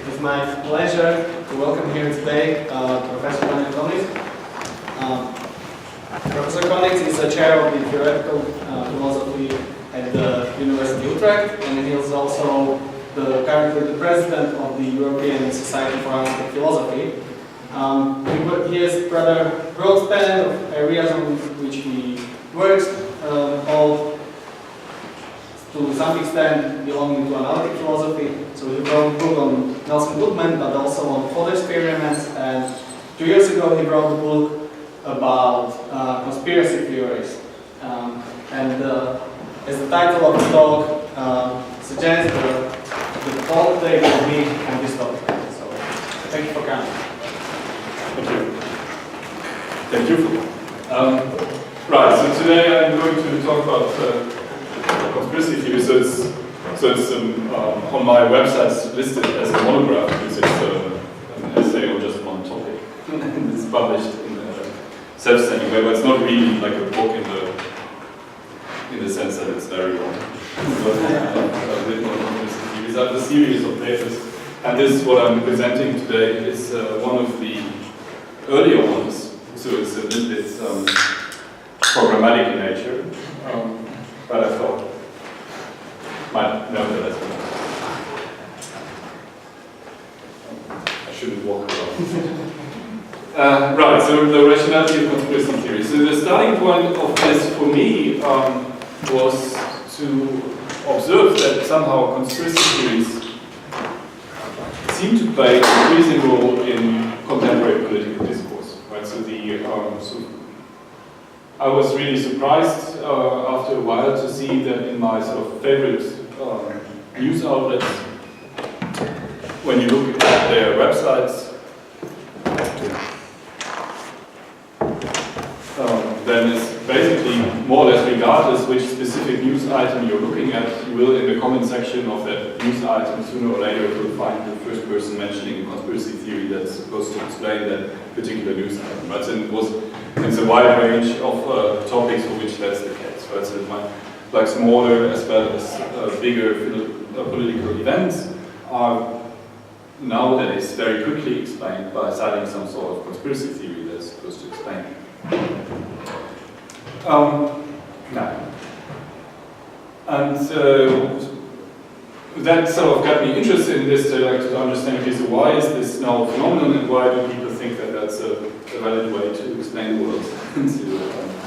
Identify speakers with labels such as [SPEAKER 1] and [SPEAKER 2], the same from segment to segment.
[SPEAKER 1] It's my pleasure to welcome here today Professor Cohnitz. Professor Cohnitz is a chair of the theoretical philosophy at the University of Utrecht, and he is also currently the president of the European Society for Analytic Philosophy. He has rather broad span of areas on which he works, all to some extent belonging to analytic philosophy. So he wrote a book on Nelson Goodman, but also on thought experiments, and 2 years ago he wrote a book about conspiracy theories. As the title of the talk suggests, the talk today will be on this topic. So thank you for coming.
[SPEAKER 2] Thank you. Thank you. Right, so today I'm going to talk about conspiracy theory. So it's on my website it's listed as a monograph because it's an essay on just one topic. And it's published in a self-standing way, but it's not really like a book in the sense that it's very long. I've written on conspiracy theories. I have a series of papers, and this, what I'm presenting today, is one of the earlier ones. So it's a little bit programmatic in nature, but I thought might know that as well. I shouldn't walk around. Right, so the rationality of conspiracy theory. So the starting point of this for me was to observe that somehow conspiracy theories seem to play an increasing role in contemporary political discourse. Right, so I was really surprised after a while to see that in my sort of favorite news outlets, when you look at their websites, then it's basically more or less regardless which specific news item you're looking at, you will in the comment section of that news item sooner or later will find the first person mentioning a conspiracy theory that's supposed to explain that particular news item. Right? And it's a wide range of topics for which that's the case. Right? So like smaller as well as bigger political events are nowadays very quickly explained by citing some sort of conspiracy theory that's supposed to explain. And that sort of got me interested in this to understand, okay, so why is this now a phenomenon and why do people think that that's a valid way to explain the world and to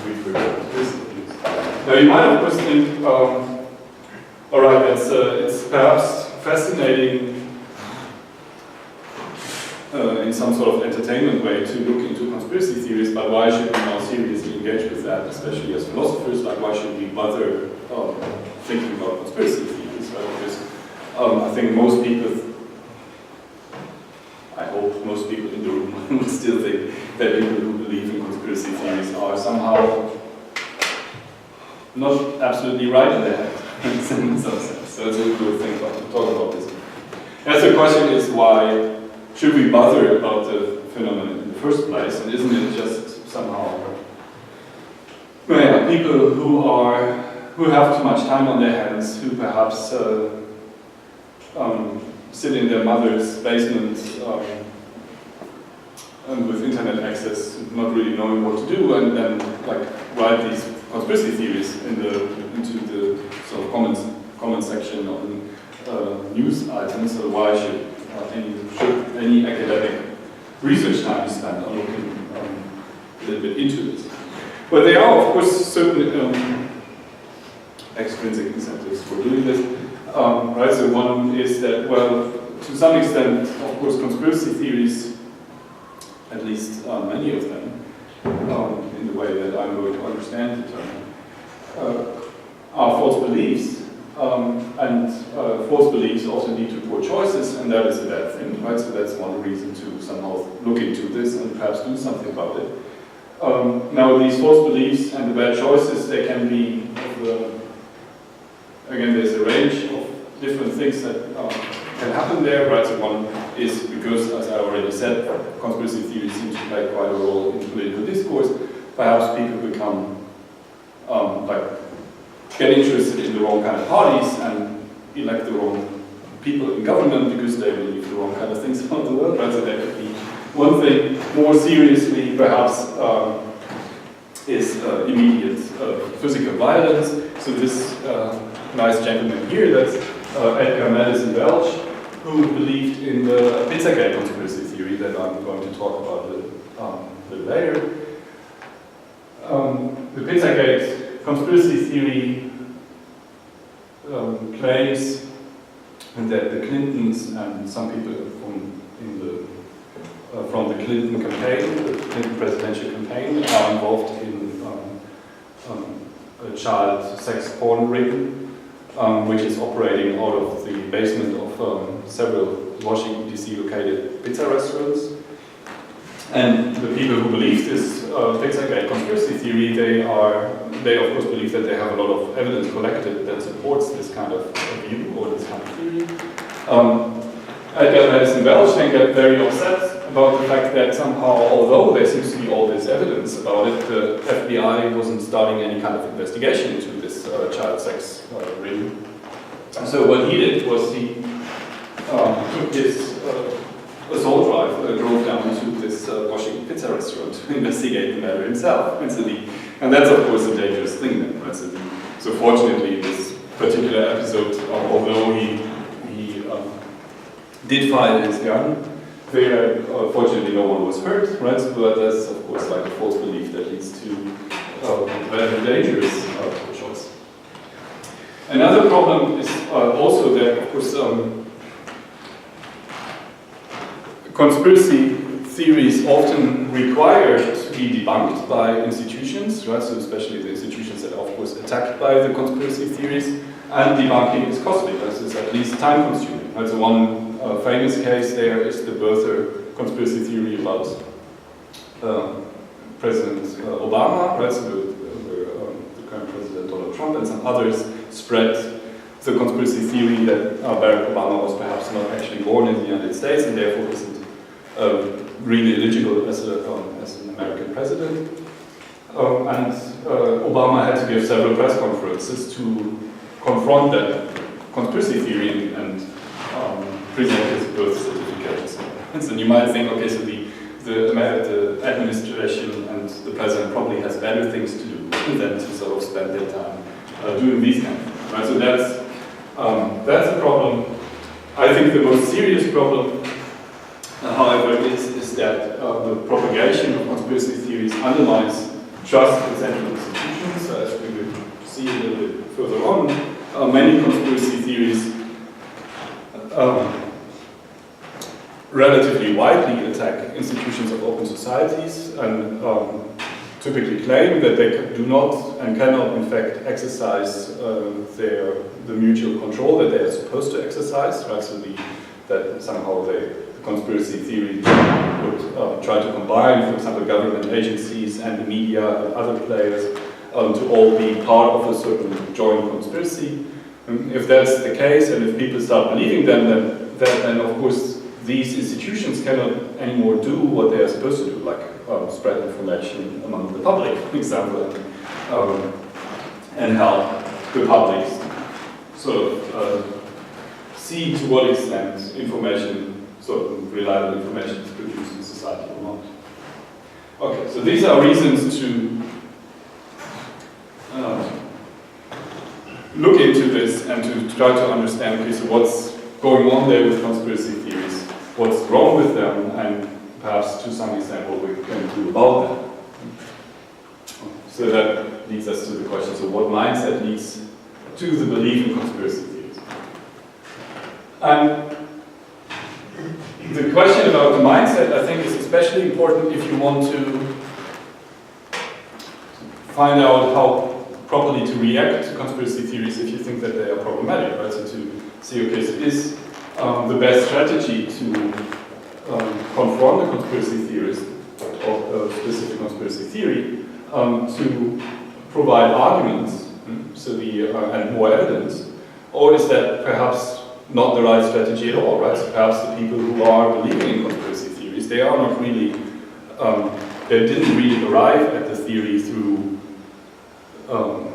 [SPEAKER 2] refer to this? Now you might of course think, alright, it's perhaps fascinating in some sort of entertainment way to look into conspiracy theories, but why should we now seriously engage with that, especially as philosophers? Like, why should we bother thinking about conspiracy theories? Right? Because I think most people, I hope most people in the room would still think that people who believe in conspiracy theories are somehow not absolutely right in their head, in some sense. So it's a good thing to talk about this. And so the question is, why should we bother about the phenomenon in the first place? And isn't it just somehow people who have too much time on their hands, who perhaps sit in their mother's basement and with internet access, not really knowing what to do, and then like write these conspiracy theories into the sort of comment section on news items? So why should any academic research time be spent on looking a little bit into this? But there are, of course, certain extrinsic incentives for doing this. Right? So one is that, well, to some extent, of course, conspiracy theories, at least many of them, in the way that I'm going to understand the term, are false beliefs. And false beliefs also lead to poor choices, and that is a bad thing, right? So that's one reason to somehow look into this and perhaps do something about it. Now, these false beliefs and the bad choices, they can be, again, there's a range of different things that can happen there, right? So one is because, as I already said, conspiracy theory seems to play quite a role in political discourse. Perhaps people become get interested in the wrong kind of parties and elect the wrong people in government because they believe the wrong kind One thing more seriously, perhaps, is immediate physical violence. So this nice gentleman here, that's Edgar Madison Welch, who believed in the Pizzagate conspiracy theory that I'm going to talk about a little later. The Pizzagate conspiracy theory claims that the Clintons and some people from the Clinton campaign, the Clinton presidential campaign, are involved in a child sex porn ring, which is operating out of the basement of several Washington DC located pizza restaurants. And the people who believe this Pizzagate conspiracy theory, they of course believe that they have a lot of evidence collected that supports this kind of view or this kind of theory. Edgar Madison Welch then got very upset about the fact that somehow, although there seems to be all this evidence about it, the FBI wasn't starting any kind of investigation into this child sex ring. So what he did was he took his assault rifle, drove down to this Washington pizza restaurant to investigate the matter himself. And that's of course a dangerous thing then, right? So fortunately this particular episode, although he did fire his gun, fortunately no one was hurt, right? But that's of course like a false belief that leads to a very dangerous choice. Another problem is also that, of course, conspiracy theories often require to be debunked by institutions, right? So especially the institutions that are, of course, attacked by the conspiracy theories, and debunking is costly. This is at least time-consuming. Right? So one famous case there is the birther conspiracy theory about President Obama, right? So the current President Donald Trump and some others spread the conspiracy theory that Barack Obama was perhaps not actually born in the United States and therefore isn't really eligible as an American president. And Obama had to give several press conferences to confront that conspiracy theory and present his birth certificate. And so you might think, okay, so the administration and the president probably has better things to do than to sort of spend their time doing these kind of things. Right? So that's a problem. I think the most serious problem, however, is that the propagation of conspiracy theories undermines trust in central institutions. So as we will see a little bit further on, many conspiracy theories relatively widely attack institutions of open societies and typically claim that they do not and cannot in fact exercise the mutual control that they are supposed to exercise, right? So that somehow the conspiracy theory would try to combine, for example, government agencies and the media and other players to all be part of a certain joint conspiracy. And if that's the case, and if people start believing them, then of course these institutions cannot anymore do what they are supposed to do, like spread information among the public, for example, and help the public sort of see to what extent information, sort of reliable information is produced in society or not. Okay, so these are reasons to look into this and to try to understand, okay, so what's going on there with conspiracy theories, what's wrong with them, and perhaps to some extent what we can do about them. So that leads us to the question, so what mindset leads to the belief in conspiracy theories? And the question about the mindset, I think, is especially important if you want to find out how properly to react to conspiracy theories if you think that they are problematic, right? So to see, okay, so is the best strategy to confront the conspiracy theorist of a specific conspiracy theory to provide arguments, and more evidence, or is that perhaps not the right strategy at all, right? So perhaps the people who are believing in conspiracy theories, they are not really, they didn't really arrive at the theory through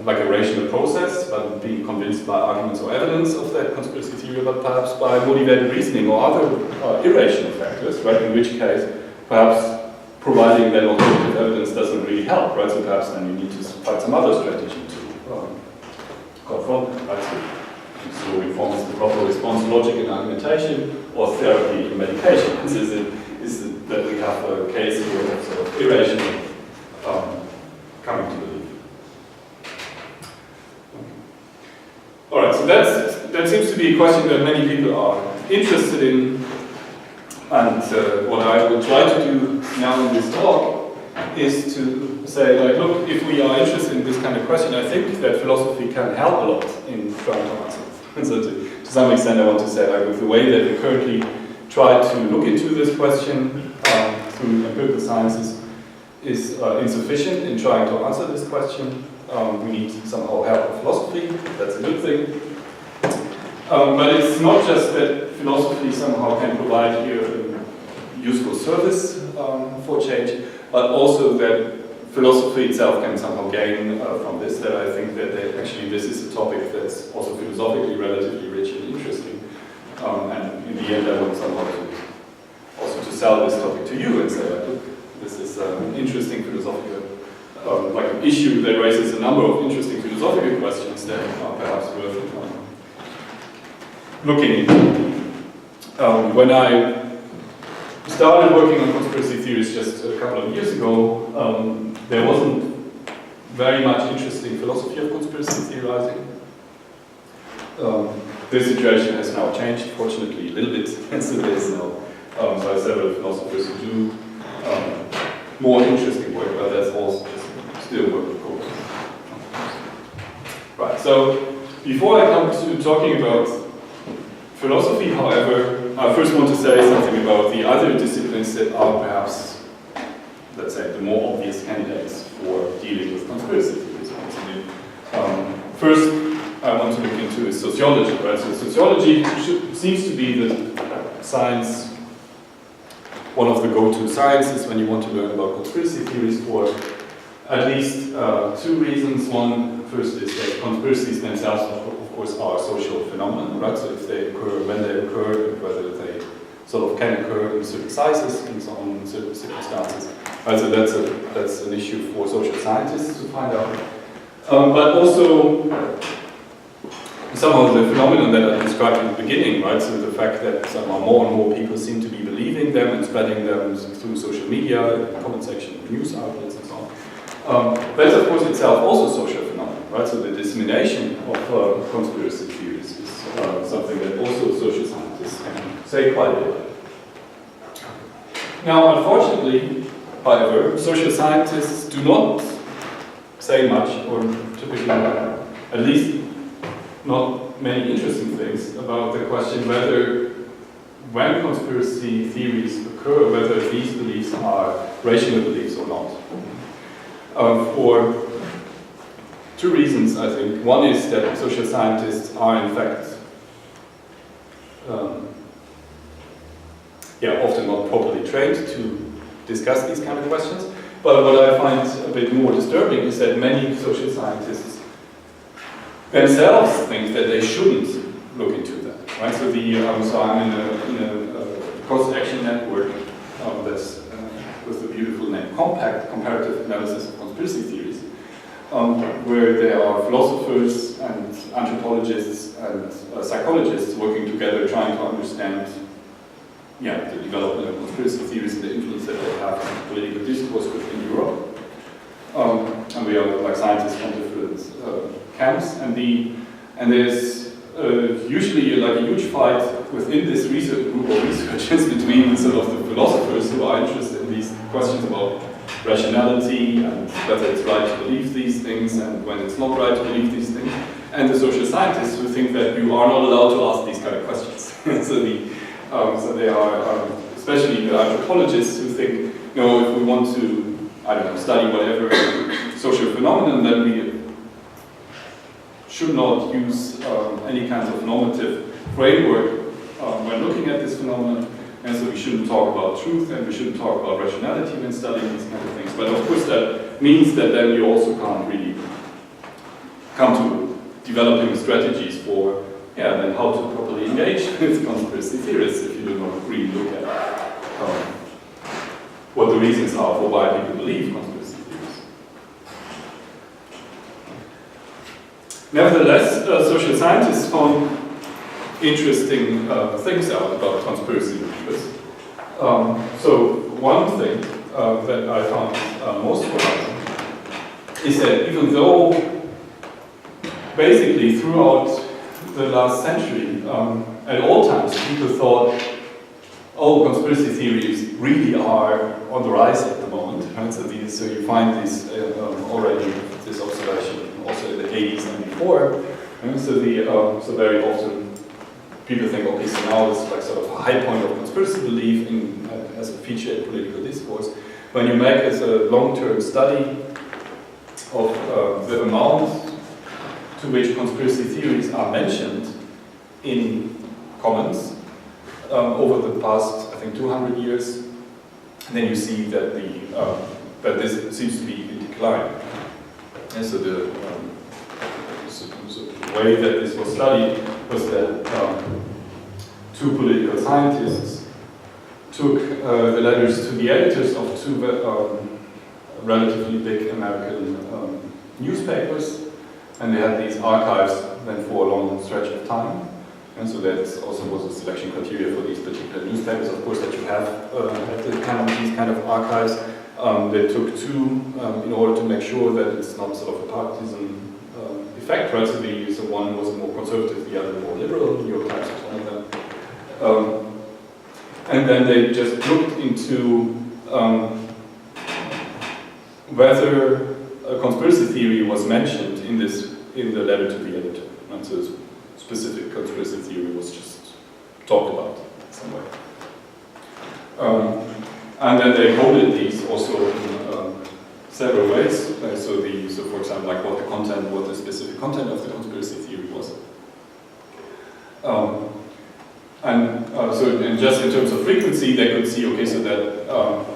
[SPEAKER 2] like a rational process, but being convinced by arguments or evidence of that conspiracy theory, but perhaps by motivated reasoning or other irrational factors, right? In which case, perhaps providing that alternative evidence doesn't really help, right? So perhaps then you need to find some other strategy to confront it, right? So reform is the proper response, logic in argumentation, or therapy in medication. Is it that we have a case here of sort of irrational coming to belief? All right, so that seems to be a question that many people are interested in, and what I will try to do now in this talk is to say, like, look, if we are interested in this kind of question, I think that philosophy can help a lot in trying to answer it. So to some extent, I want to say, like, with the way that we currently try to look into this question through empirical sciences is insufficient in trying to answer this question. We need somehow help of philosophy. That's a good thing. But it's not just that philosophy somehow can provide here a useful service for change, but also that philosophy itself can somehow gain from this. That I think that actually this is a topic that's also philosophically relatively rich and interesting. And in the end, I want somehow to sell this topic to you and say, like, look, this is an interesting philosophical like an issue that raises a number of interesting philosophical questions that are perhaps worth looking into. When I started working on conspiracy theories just a couple of years ago, there wasn't very much interesting philosophy of conspiracy theorizing. This situation has now changed, fortunately, a little bit, so there's now several philosophers who do more interesting work, but that's also still work, of course. Right, so before I come to talking about philosophy, however, I first want to say something about the other disciplines that are perhaps, let's say, the more obvious candidates for dealing with conspiracy theories. First, I want to look into is sociology, right? So sociology seems to be the science, one of the go-to sciences when you want to learn about conspiracy theories for at least two reasons. One, first is that conspiracies themselves, of course, are social phenomena, right? So if they occur, when they occur, whether they sort of can occur in certain sizes and so on, in certain circumstances. Right, so that's an issue for social scientists to find out. But also, somehow the phenomenon that I described in the beginning, right? So the fact that somehow more and more people seem to be believing them and spreading them through social media, in the comment section of news outlets and so on. That's of course itself also social phenomenon, right? So the dissemination of conspiracy theories is something that also social scientists can say quite a bit. Now, unfortunately, however, social scientists do not say much, or typically, at least not many interesting things about the question whether, when conspiracy theories occur, whether these beliefs are rational beliefs or not. For two reasons, I think. One is that social scientists are, in fact, often not properly trained to discuss these kind of questions. But what I find a bit more disturbing is that many social scientists themselves think that they shouldn't look into that, right? So so I'm in a cross-action network that's with the beautiful name Comparative Analysis of Conspiracy Theories, where there are philosophers and anthropologists and psychologists working together trying to understand the development of conspiracy theories and the influence that they have on political discourse within Europe. And we are like scientists from different camps, and there's usually like a huge fight within this research group of researchers between sort of the philosophers who are interested in these questions about rationality and whether it's right to believe these things and when it's not right to believe these things, and the social scientists who think that you are not allowed to ask these kind of questions. So they are, especially the anthropologists who think, if we want to, study whatever social phenomenon, then we should not use any kinds of normative framework when looking at this phenomenon, and so we shouldn't talk about truth and we shouldn't talk about rationality when studying these kind of things. But of course that means that then you also can't really come to developing strategies for then how to properly engage with conspiracy theorists if you do not really look at what the reasons are for why people believe conspiracy theories. Nevertheless, social scientists found interesting things out about conspiracy believers. So one thing that I found most surprising is that even though basically throughout the last century, at all times people thought, oh, conspiracy theories really are on the rise at the moment. Right? So you find this already, this observation also in the 80s and before. Right? So very often people think, okay, so now it's like sort of a high point of conspiracy belief as a feature in political discourse. When you make as a long-term study of the amount to which conspiracy theories are mentioned in comments over the past, I think, 200 years, and then you see that that this seems to be in decline. And so the way that this was studied was that two political scientists took the letters to the editors of two relatively big American newspapers, and they had these archives then for a long stretch of time. And so that also was a selection criteria for these particular newspapers, of course, that you have these kind of archives. They took two in order to make sure that it's not sort of a partisan effect, right? So one was more conservative, the other more liberal. New York Times was one of them. And then they just looked into whether a conspiracy theory was mentioned in the letter to the editor. And so a specific conspiracy theory was just talked about in some way. And then they coded these also in several ways. So for example, like what the specific content of the conspiracy theory was. And just in terms of frequency, they could see, okay, so that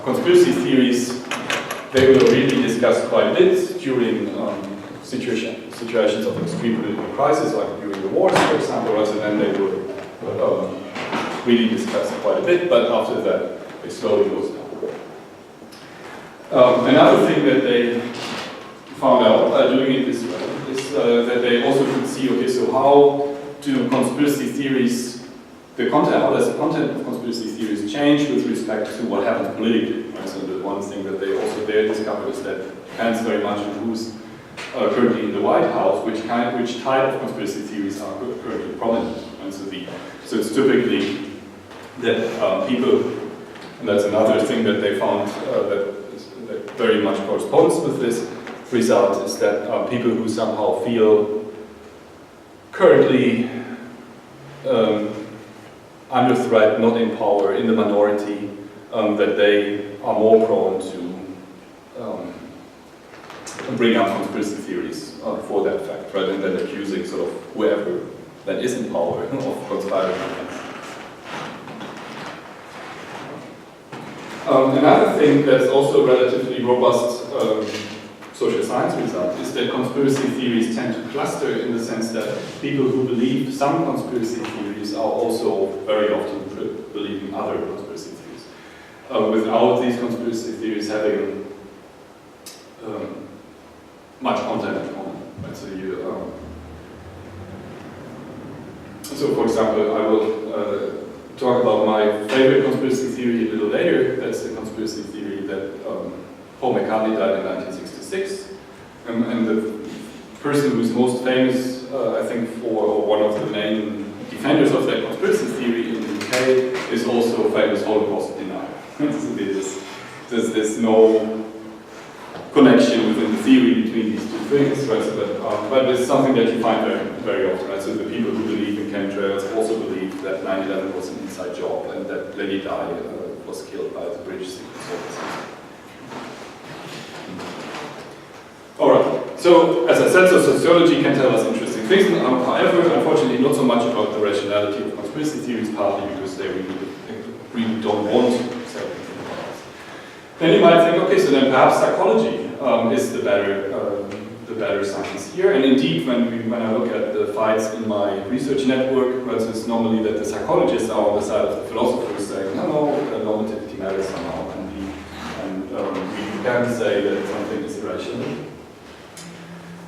[SPEAKER 2] conspiracy theories, they were really discussed quite a bit during situations of extreme political crisis, like during the wars, for example, and then they were really discussed quite a bit, but after that, they slowly goes down. Another thing that they found out by doing it this way is that they also could see, okay, so how do conspiracy theories, how does the content of conspiracy theories change with respect to what happens politically? Right? So the one thing that they also there discovered is that it depends very much on who's currently in the White House, which type of conspiracy theories are currently prominent. And so it's typically that people, and that's another thing that they found that very much corresponds with this result, is that people who somehow feel currently under threat, not in power, in the minority, that they are more prone to bring up conspiracy theories for that fact, rather than accusing sort of whoever that is in power of conspiring against. Another thing that's also relatively robust social science result is that conspiracy theories tend to cluster in the sense that people who believe some conspiracy theories are also very often believing other conspiracy theories, without these conspiracy theories having much content in common. Right? So for example, I will talk about my favorite conspiracy theory a little later. That's the conspiracy theory that Paul McCartney died in 1966. And the person who's most famous, I think, for one of the main defenders of that conspiracy theory in the UK is also a famous Holocaust denier. So there's no connection within the theory between these two things, right? So but it's something that you find very, very often, right? So the people who believe in chemtrails also believe that 9/11 was an inside job and that Lady Di was killed by the British Secret Service. Alright, so as I said, so sociology can tell us interesting things, however, unfortunately not so much about the rationality of conspiracy theories, partly because they really don't want to say anything about us. Then you might think, okay, so then perhaps psychology is the better science here. And indeed, when I look at the fights in my research network, it's normally that the psychologists are on the side of the philosophers saying, no, normativity matters somehow, and can say that something is irrational.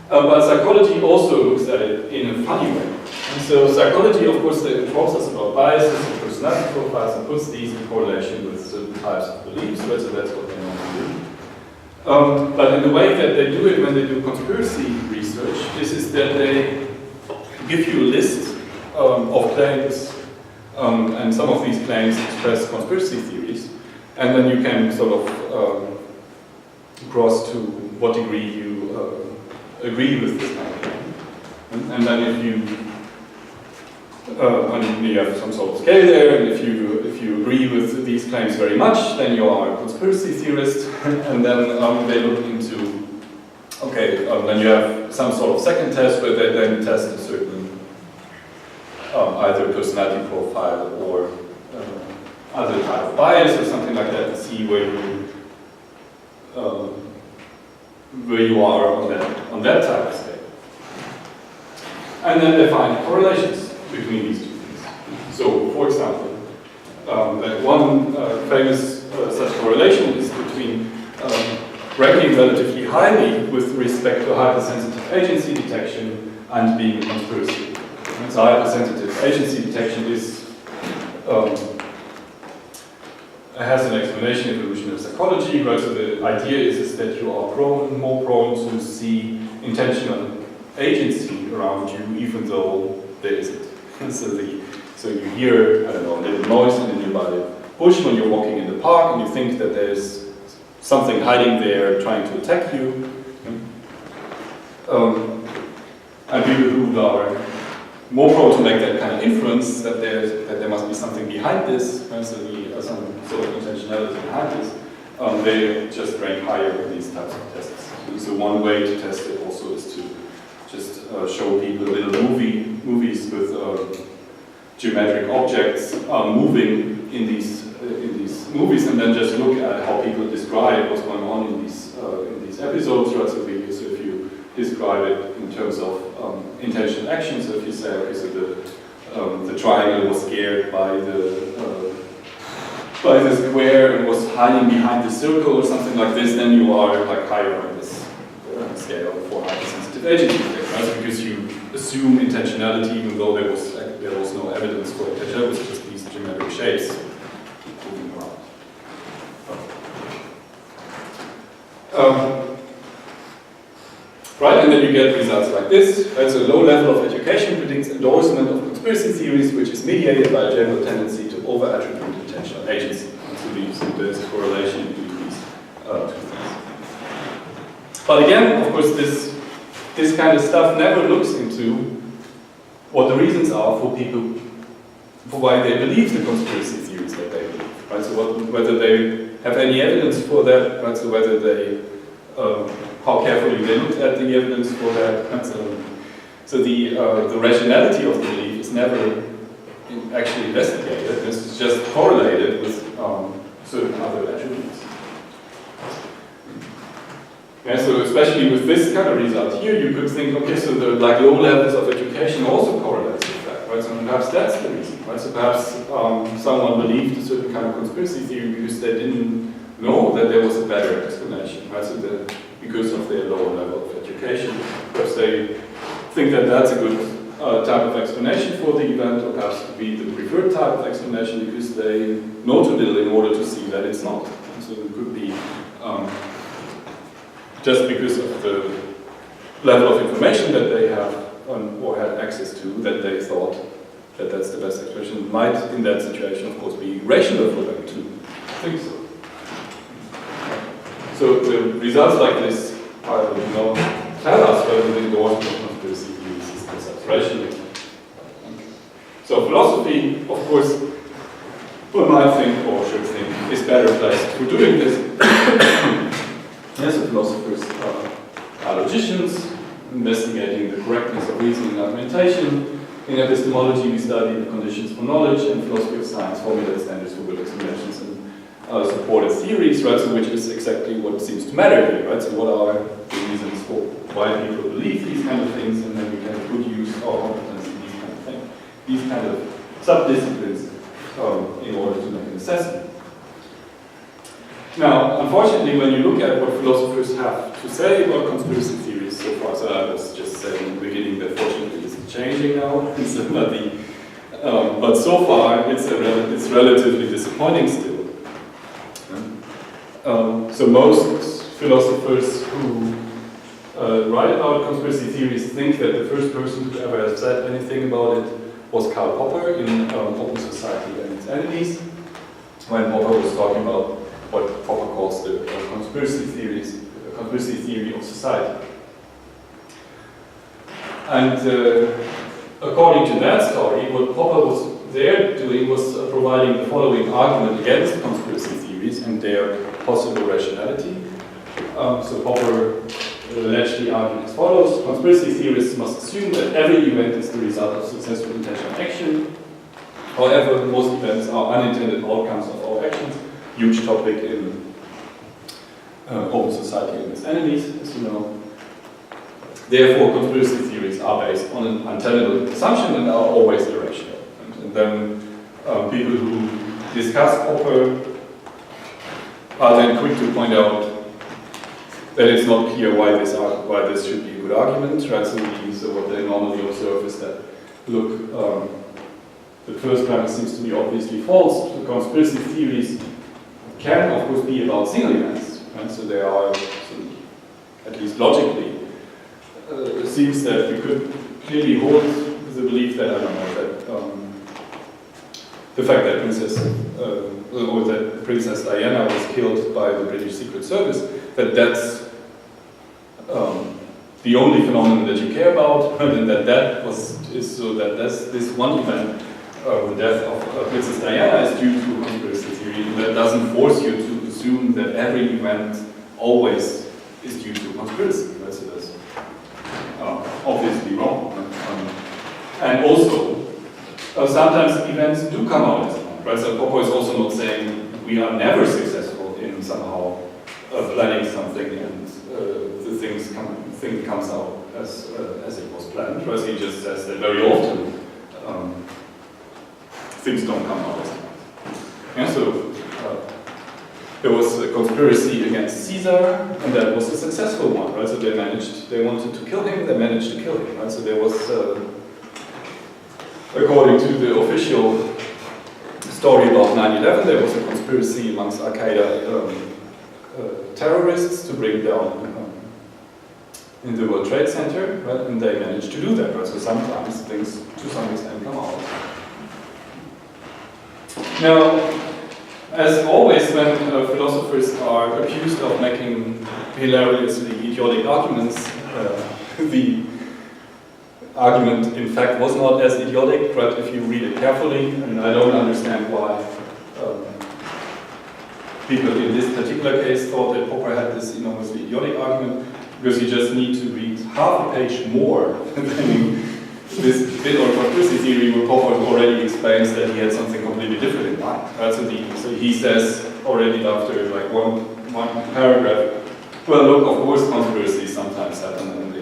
[SPEAKER 2] But psychology also looks at it in a funny way. And so psychology, of course, informs us about biases and personality profiles and puts these in correlation with certain types of beliefs, right? So that's what they normally do. But in the way that they do it when they do conspiracy research, is that they give you a list of claims, and some of these claims express conspiracy theories, and then you can sort of cross to what degree you agree with this kind of claim. And then if you have some sort of scale there, and if you agree with these claims very much, then you are a conspiracy theorist, and then they look into, okay, then you have some sort of second test where they then test a certain either personality profile or other type of bias or something like that to see where you are on that type of scale. And then they find correlations between these two things. So, for example, that one famous such correlation is between ranking relatively highly with respect to hypersensitive agency detection and being a conspiracy. And so hypersensitive agency detection has an explanation in evolutionary psychology, right? So the idea is that you are more prone to see intentional agency around you, even though there isn't. So you hear, I don't know, a little noise in the nearby bush when you're walking in the park, and you think that there's something hiding there trying to attack you. And people who are more prone to make that kind of inference that there must be something behind this, right? So some sort of intentionality behind this, they just rank higher in these types of tests. So one way to test it also is to just show people little movies with geometric objects moving in these movies, and then just look at how people describe what's going on in these episodes. Right? So if you describe it in terms of intentional action, so if you say, okay, so the triangle was scared by the square and was hiding behind the circle or something like this, then you are like higher on this scale for hypersensitive agency, right? Because you assume intentionality even though there was no evidence for it. It was just these geometric shapes moving around. Right, and then you get results like this. Right? So low level of education predicts endorsement of conspiracy theories, which is mediated by a general tendency to over-attribute intentional agency. So there's a correlation between these two things. But again, of course, this kind of stuff never looks into what the reasons are for people, for why they believe the conspiracy theories that they believe. Right? So whether they have any evidence for that, right? So whether they how carefully they looked at the evidence for that. And so the rationality of the belief is never actually investigated. This is just correlated with certain other attributes. Yeah, so especially with this kind of result here, you could think, okay, so the low levels of education also correlates with that, right? So perhaps that's the reason, right? So perhaps someone believed a certain kind of conspiracy theory because they didn't know that there was a better explanation, right? So that because of their lower level of education, perhaps they think that that's a good type of explanation for the event, or perhaps it could be the preferred type of explanation because they know too little in order to see that it's not. And so it could be just because of the level of information that they have or had access to, that they thought that that's the best explanation. It might, in that situation, of course, be rational for them to think so. So the results like this tell us whether the endorsement of conspiracy theories is concept rational. So philosophy, of course, one might think or should think is better placed for doing this. Yes, so philosophers are logicians, investigating the correctness of reasoning and argumentation. In epistemology, we study the conditions for knowledge, and philosophy of science formulate standards for good explanations and supported theories, right? So which is exactly what seems to matter here, right? So what are the reasons for why people believe these kind of things, and then we can put use our competence in these kind of things, these kind of subdisciplines in order to make an assessment. Now, unfortunately, when you look at what philosophers have to say about conspiracy theories so far, so I was just saying in the beginning that fortunately it's changing now, but so far it's relatively disappointing still. So most philosophers who write about conspiracy theories think that the first person who ever has said anything about it was Karl Popper in Open Society and Its Enemies, when Popper was talking about what Popper calls the conspiracy theory of society. And according to that story, what Popper was there doing was providing the following argument against conspiracy theories and their possible rationality. So Popper allegedly argued as follows: conspiracy theorists must assume that every event is the result of successful intentional action. However, most events are unintended outcomes of our actions. Huge topic in Open Society and Its Enemies, as you know. Therefore, conspiracy theories are based on an untenable assumption and are always irrational. And then people who discuss Popper are then quick to point out that it's not clear why this should be a good argument. Right? So what they normally observe is that, look, the first premise seems to be obviously false. The conspiracy theories can, of course, be about single events. Right? So they are, at least logically, it seems that we could clearly hold the belief that, I don't know, that the fact that Princess Diana was killed by the British Secret Service, that's the only phenomenon that you care about, and that's this one event, the death of Princess Diana, is due to a conspiracy theory. That doesn't force you to assume that every event always is due to a conspiracy. Right? So that's obviously wrong. And also, sometimes events do come out as wrong. Right? So Popper is also not saying we are never successful in somehow planning something and the thing comes out as it was planned. Right? He just says that very often things don't come out as planned. Yeah, so there was a conspiracy against Caesar, and that was a successful one. Right? So they wanted to kill him, they managed to kill him. Right? So there was, according to the official story about 9/11, there was a conspiracy amongst Al-Qaeda terrorists to bring down in the World Trade Center, right? And they managed to do that. Right? So sometimes things, to some extent, come out. Now, as always, when philosophers are accused of making hilariously idiotic arguments, the argument, in fact, was not as idiotic, but if you read it carefully, and I don't understand why people in this particular case thought that Popper had this enormously idiotic argument, because you just need to read half a page more than this bit of conspiracy theory where Popper already explains that he had something completely different in mind. Right? So he says already after like one paragraph, well, look, of course conspiracies sometimes happen and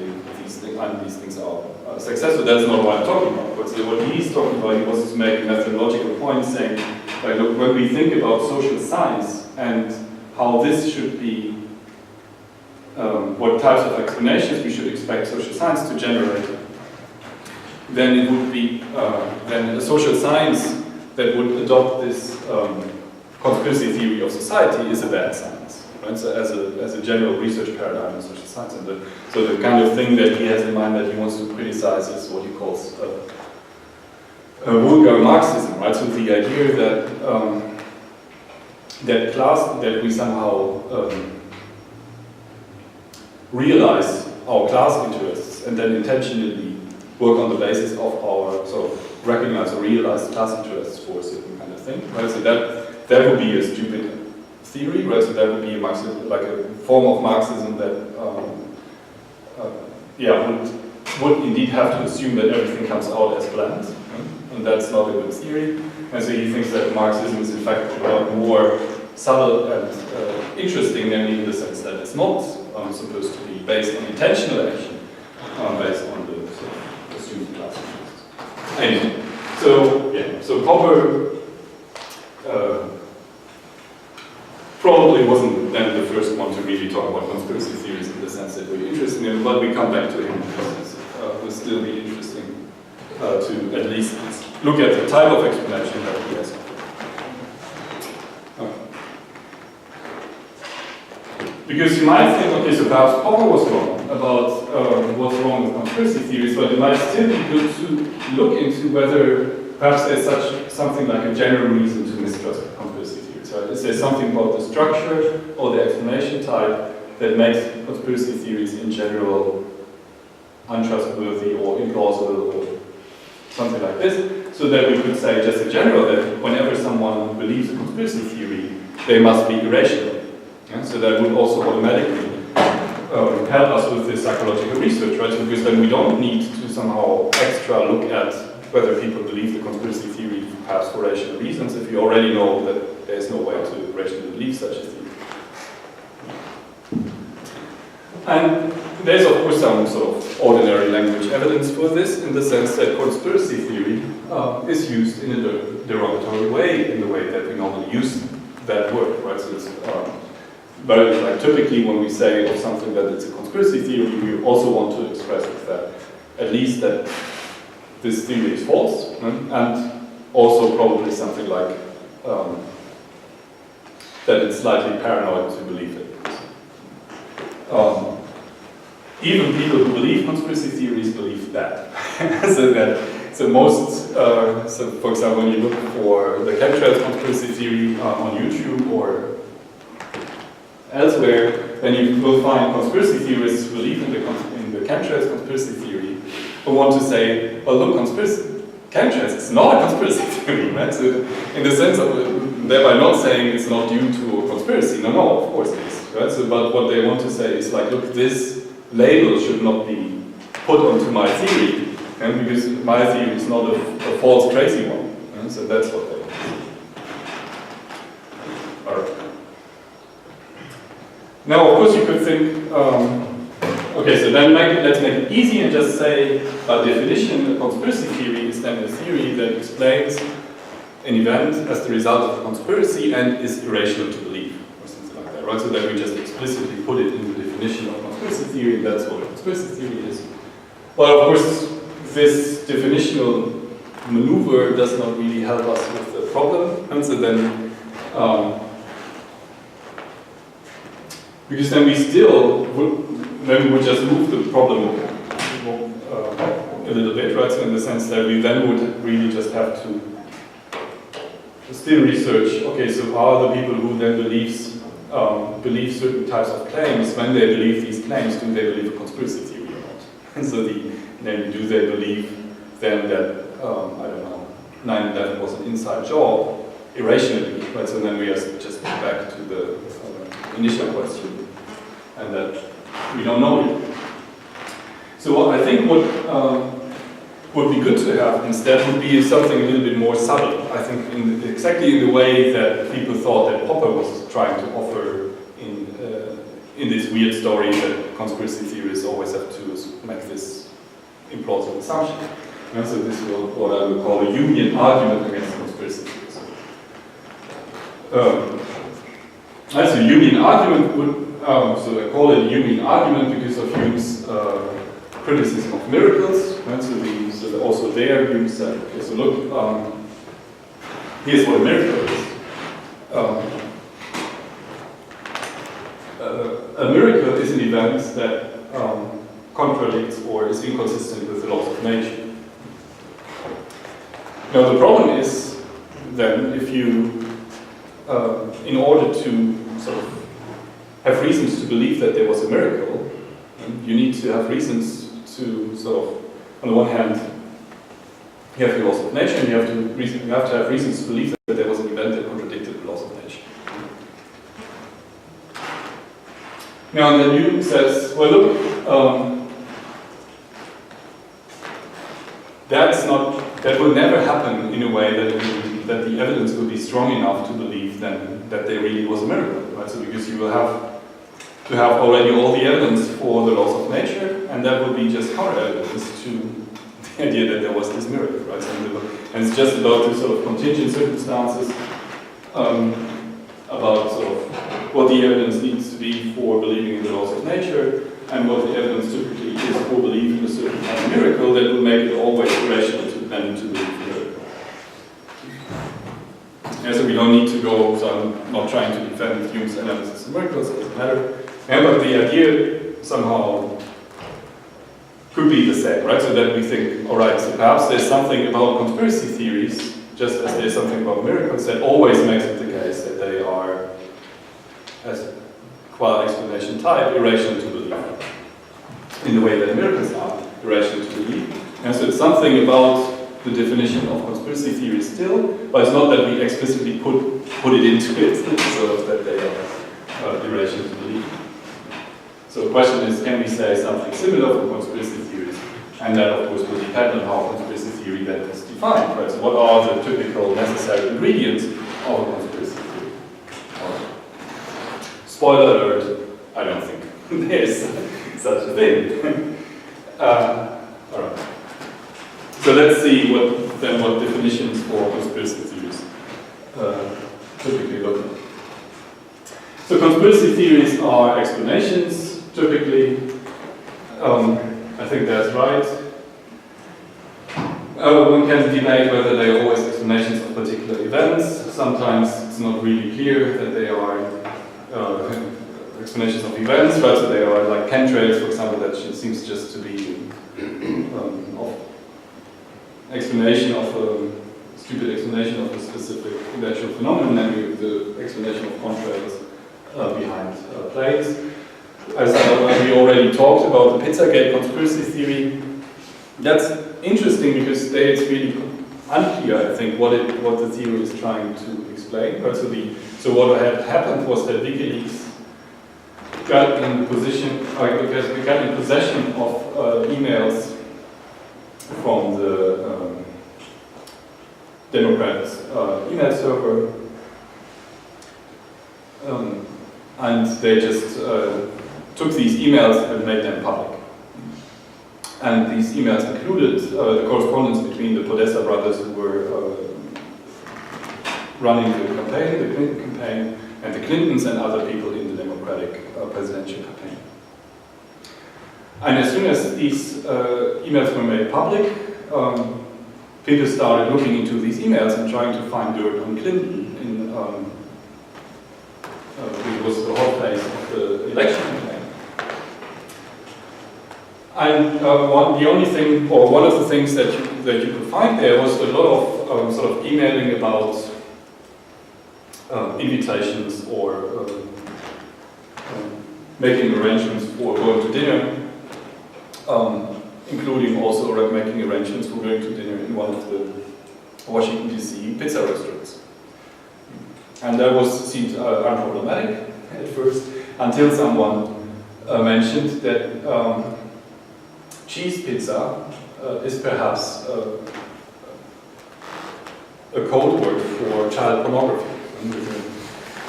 [SPEAKER 2] these things are successful. That's not what I'm talking about. But what he's talking about, he was to make a methodological point saying, like, look, when we think about social science and how this should be, what types of explanations we should expect social science to generate, then it would be then a social science that would adopt this conspiracy theory of society is a bad science, right? So as a general research paradigm in social science, and so the kind of thing that he has in mind that he wants to criticize is what he calls vulgar Marxism, right? So the idea that that we somehow realize our class interests and then intentionally work on the basis of our, so recognize or realize class interests for a certain kind of thing, right? So that would be a stupid theory, right? So that would be a Marxism, like a form of Marxism that, would indeed have to assume that everything comes out as planned, right? And that's not a good theory. And so he thinks that Marxism is in fact a lot more subtle and interesting, namely in the sense that it's not supposed to be based on intentional action, based on the assumed class interests. Anyway, so Popper probably wasn't then the first one to really talk about conspiracy theories in the sense that we're interested in, but we come back to him because it will still be interesting to at least look at the type of explanation that he has. Because you might think, okay, so perhaps Popper was wrong about what's wrong with conspiracy theories, but it might still be good to look into whether perhaps there's something like a general reason to mistrust conspiracy theories. Right? Is there something about the structure or the explanation type that makes conspiracy theories in general untrustworthy or implausible or something like this, so that we could say just in general that whenever someone believes a conspiracy theory, they must be irrational. Yeah? So that would also automatically help us with this psychological research, right? So because then we don't need to somehow extra look at whether people believe the conspiracy theory perhaps for rational reasons if you already know that there's no way to rationally believe such a theory. And there's of course some sort of ordinary language evidence for this in the sense that conspiracy theory is used in a derogatory way, in the way that we normally use that word, right? So it's very like typically when we say of something that it's a conspiracy theory, we also want to express that at least that this theory is false, and also probably something like that it's slightly paranoid to believe it. Even people who believe conspiracy theories believe that. So for example, when you look for the chemtrails conspiracy theory on YouTube or elsewhere, then you will find conspiracy theorists who believe in the chemtrails conspiracy theory who want to say, well look, chemtrails is not a conspiracy theory, right? So in the sense of thereby not saying it's not due to a conspiracy. No, of course it is, right? So, but what they want to say is like, look, this label should not be put onto my theory, and because my theory is not a false, crazy one. And so that's what they want. All right. Now, of course, you could think, okay, so then let's make it easy and just say, by definition, a conspiracy theory is then a theory that explains an event as the result of a conspiracy and is irrational to believe, or something like that, right? So that we just explicitly put it in the definition of conspiracy theory, and that's what a conspiracy theory is. Well, of course, this definitional maneuver does not really help us with the problem, and so then, because then we still would just move the problem a little bit, right? So in the sense that we then would really just have to still research, okay, so are the people who then believe certain types of claims, when they believe these claims, do they believe a conspiracy theory or not? And so namely, do they believe then that, I don't know, 9/11 was an inside job, irrationally, right? So then we are just back to the initial question, and that we don't know yet. So what I think would be good to have instead would be something a little bit more subtle. I think exactly in the way that people thought that Popper was trying to offer in this weird story that conspiracy theorists always have to make this implausible assumption. And so this is what I would call a Jungian argument against conspiracy theories. As a Jungian argument would, so I call it a Jungian argument because of Jung's criticism of miracles. Right? So also there, Jung said, okay, so look, here's what a miracle is. A miracle is an event that contradicts or is inconsistent with the laws of nature. Now the problem is then if you, in order to sort of have reasons to believe that there was a miracle, you need to have reasons to sort of, on the one hand, you have the laws of nature, and you have to have reasons to believe that there was an event that contradicted the laws of nature. Now, and then Jung says, well, look, that will never happen in a way that the evidence will be strong enough to believe then that there really was a miracle, right? So because you will have to have already all the evidence for the laws of nature, and that will be just counter evidence to the idea that there was this miracle, right? And it's just about the sort of contingent circumstances, about sort of what the evidence needs to be for believing in the laws of nature, and what the evidence typically is for believing in a certain kind of miracle that will make it always rational to then to believe in a miracle. Yeah, so we don't need to go, so I'm not trying to defend Hume's analysis of miracles, it doesn't matter. Yeah, but the idea somehow could be the same, right? So that we think, all right, so perhaps there's something about conspiracy theories, just as there's something about miracles, that always makes it the case that they are, as qua explanation type, irrational to believe. In the way that miracles are irrational to believe. And so it's something about the definition of conspiracy theory still, but it's not that we explicitly put it into it, sort of that they are irrational to believe. So the question is, can we say something similar for conspiracy theories? And that, of course, will depend on how conspiracy theory then is defined, right? So what are the typical necessary ingredients of a conspiracy theory? Spoiler alert, I don't think there's such a thing. All right. So let's see what definitions for conspiracy theories typically look like. So conspiracy theories are explanations. Typically, I think that's right. One can debate whether they are always explanations of particular events. Sometimes it's not really clear that they are explanations of events, right? So they are like chemtrails, for example, that seems just to be explanation of a stupid explanation of a specific natural phenomenon, and the explanation of contrails behind planes. As we already talked about the Pizzagate conspiracy theory, that's interesting because there it's really unclear, I think, what the theory is trying to explain. Right? So what had happened was that WikiLeaks got in position, because we got in possession of emails from the Democrats' email server, and they just took these emails and made them public. And these emails included the correspondence between the Podesta brothers who were running the campaign, the Clinton campaign, and the Clintons and other people in the Democratic presidential campaign. And as soon as these emails were made public, people started looking into these emails and trying to find dirt on Clinton in it was the hot place of the election campaign. And one of the things that you could find there was a lot of sort of emailing about invitations or making arrangements for going to dinner, including also making arrangements for going to dinner in one of the Washington DC pizza restaurants. And that seemed unproblematic at first, until someone mentioned that cheese pizza is perhaps a code word for child pornography.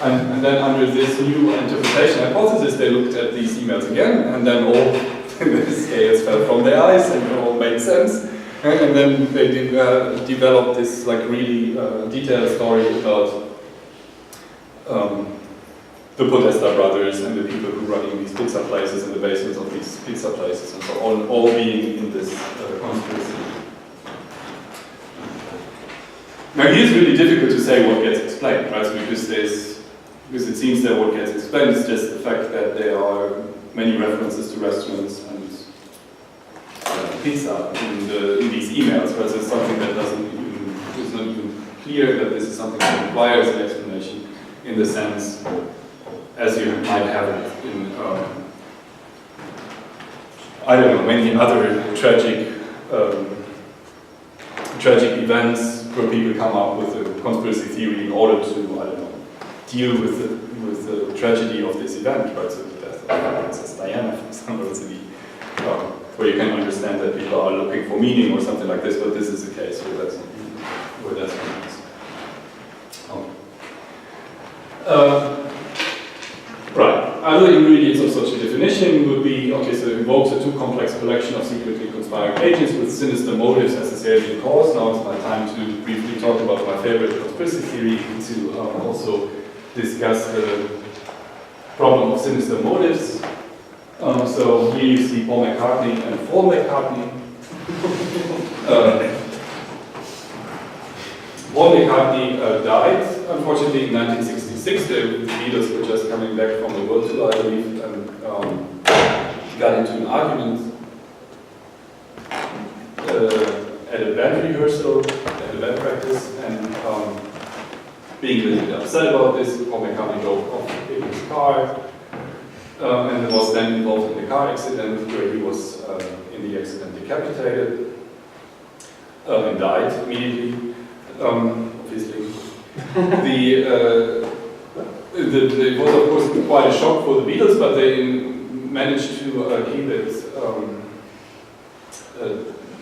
[SPEAKER 2] And then under this new interpretation hypothesis, they looked at these emails again, and then all the scales fell from their eyes, and it all made sense. And then they developed this like really detailed story about the Podesta brothers and the people who are running these pizza places in the basements of these pizza places and so on, all being in this conspiracy. Now here's really difficult to say what gets explained, right? Because it seems that what gets explained is just the fact that there are many references to restaurants and pizza in these emails, right? So it's something that is not even clear that this is something that requires an explanation in the sense as you might have it in, I don't know, many other tragic events where people come up with a conspiracy theory in order to, I don't know, deal with the tragedy of this event, right? So the death of Princess Diana, for example, where you can understand that people are looking for meaning or something like this, but this is a case where that's not right. Other ingredients of such a definition would be, okay, so it invokes a too complex collection of secretly conspiring agents with sinister motives as a salient cause. Now it's my time to briefly talk about my favorite conspiracy theory, to also discuss the problem of sinister motives. So here you see Paul McCartney and Paul McCartney. Paul McCartney died, unfortunately, in 1966. The Beatles were just coming back from the world tour, I believe, and got into an argument at a band rehearsal, at a band practice, and being a little bit upset about this, Paul McCartney drove off in his car, and was then involved in a car accident where he was in the accident decapitated and died immediately. Obviously, it was of course quite a shock for the Beatles, but they managed to keep it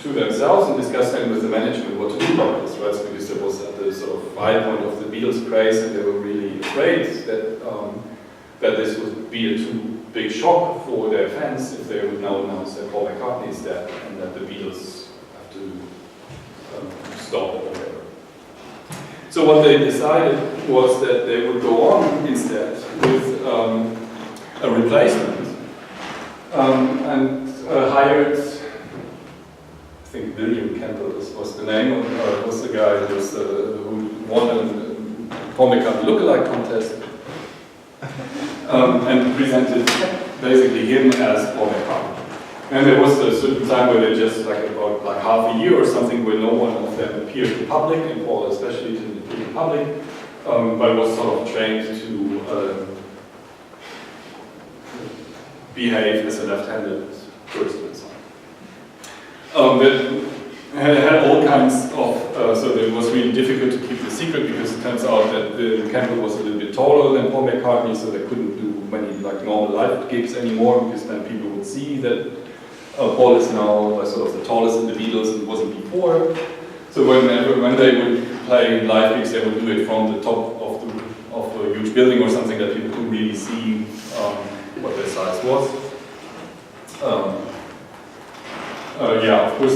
[SPEAKER 2] to themselves and discuss then with the management what to do about this, right? So because there was at the sort of high point of the Beatles' craze, and they were really afraid that that this would be a too big shock for their fans if they would now announce that Paul McCartney is dead and that the Beatles have to stop or whatever. So what they decided was that they would go on instead with a replacement and hired, I think William Campbell was the name, was the guy who won a Paul McCartney lookalike contest and presented basically him as Paul McCartney. And there was a certain time where they just about half a year or something where no one of them appeared in public, and Paul especially didn't appear in public, but was sort of trained to behave as a left-handed person and so on. That had all kinds of, so it was really difficult to keep the secret because it turns out that Campbell was a little bit taller than Paul McCartney, so they couldn't do many normal live gigs anymore because then people would see that Paul is now sort of the tallest in the Beatles and wasn't before. So when they would play live gigs, they would do it from the top of a huge building or something that people couldn't really see what their size was. Yeah, of course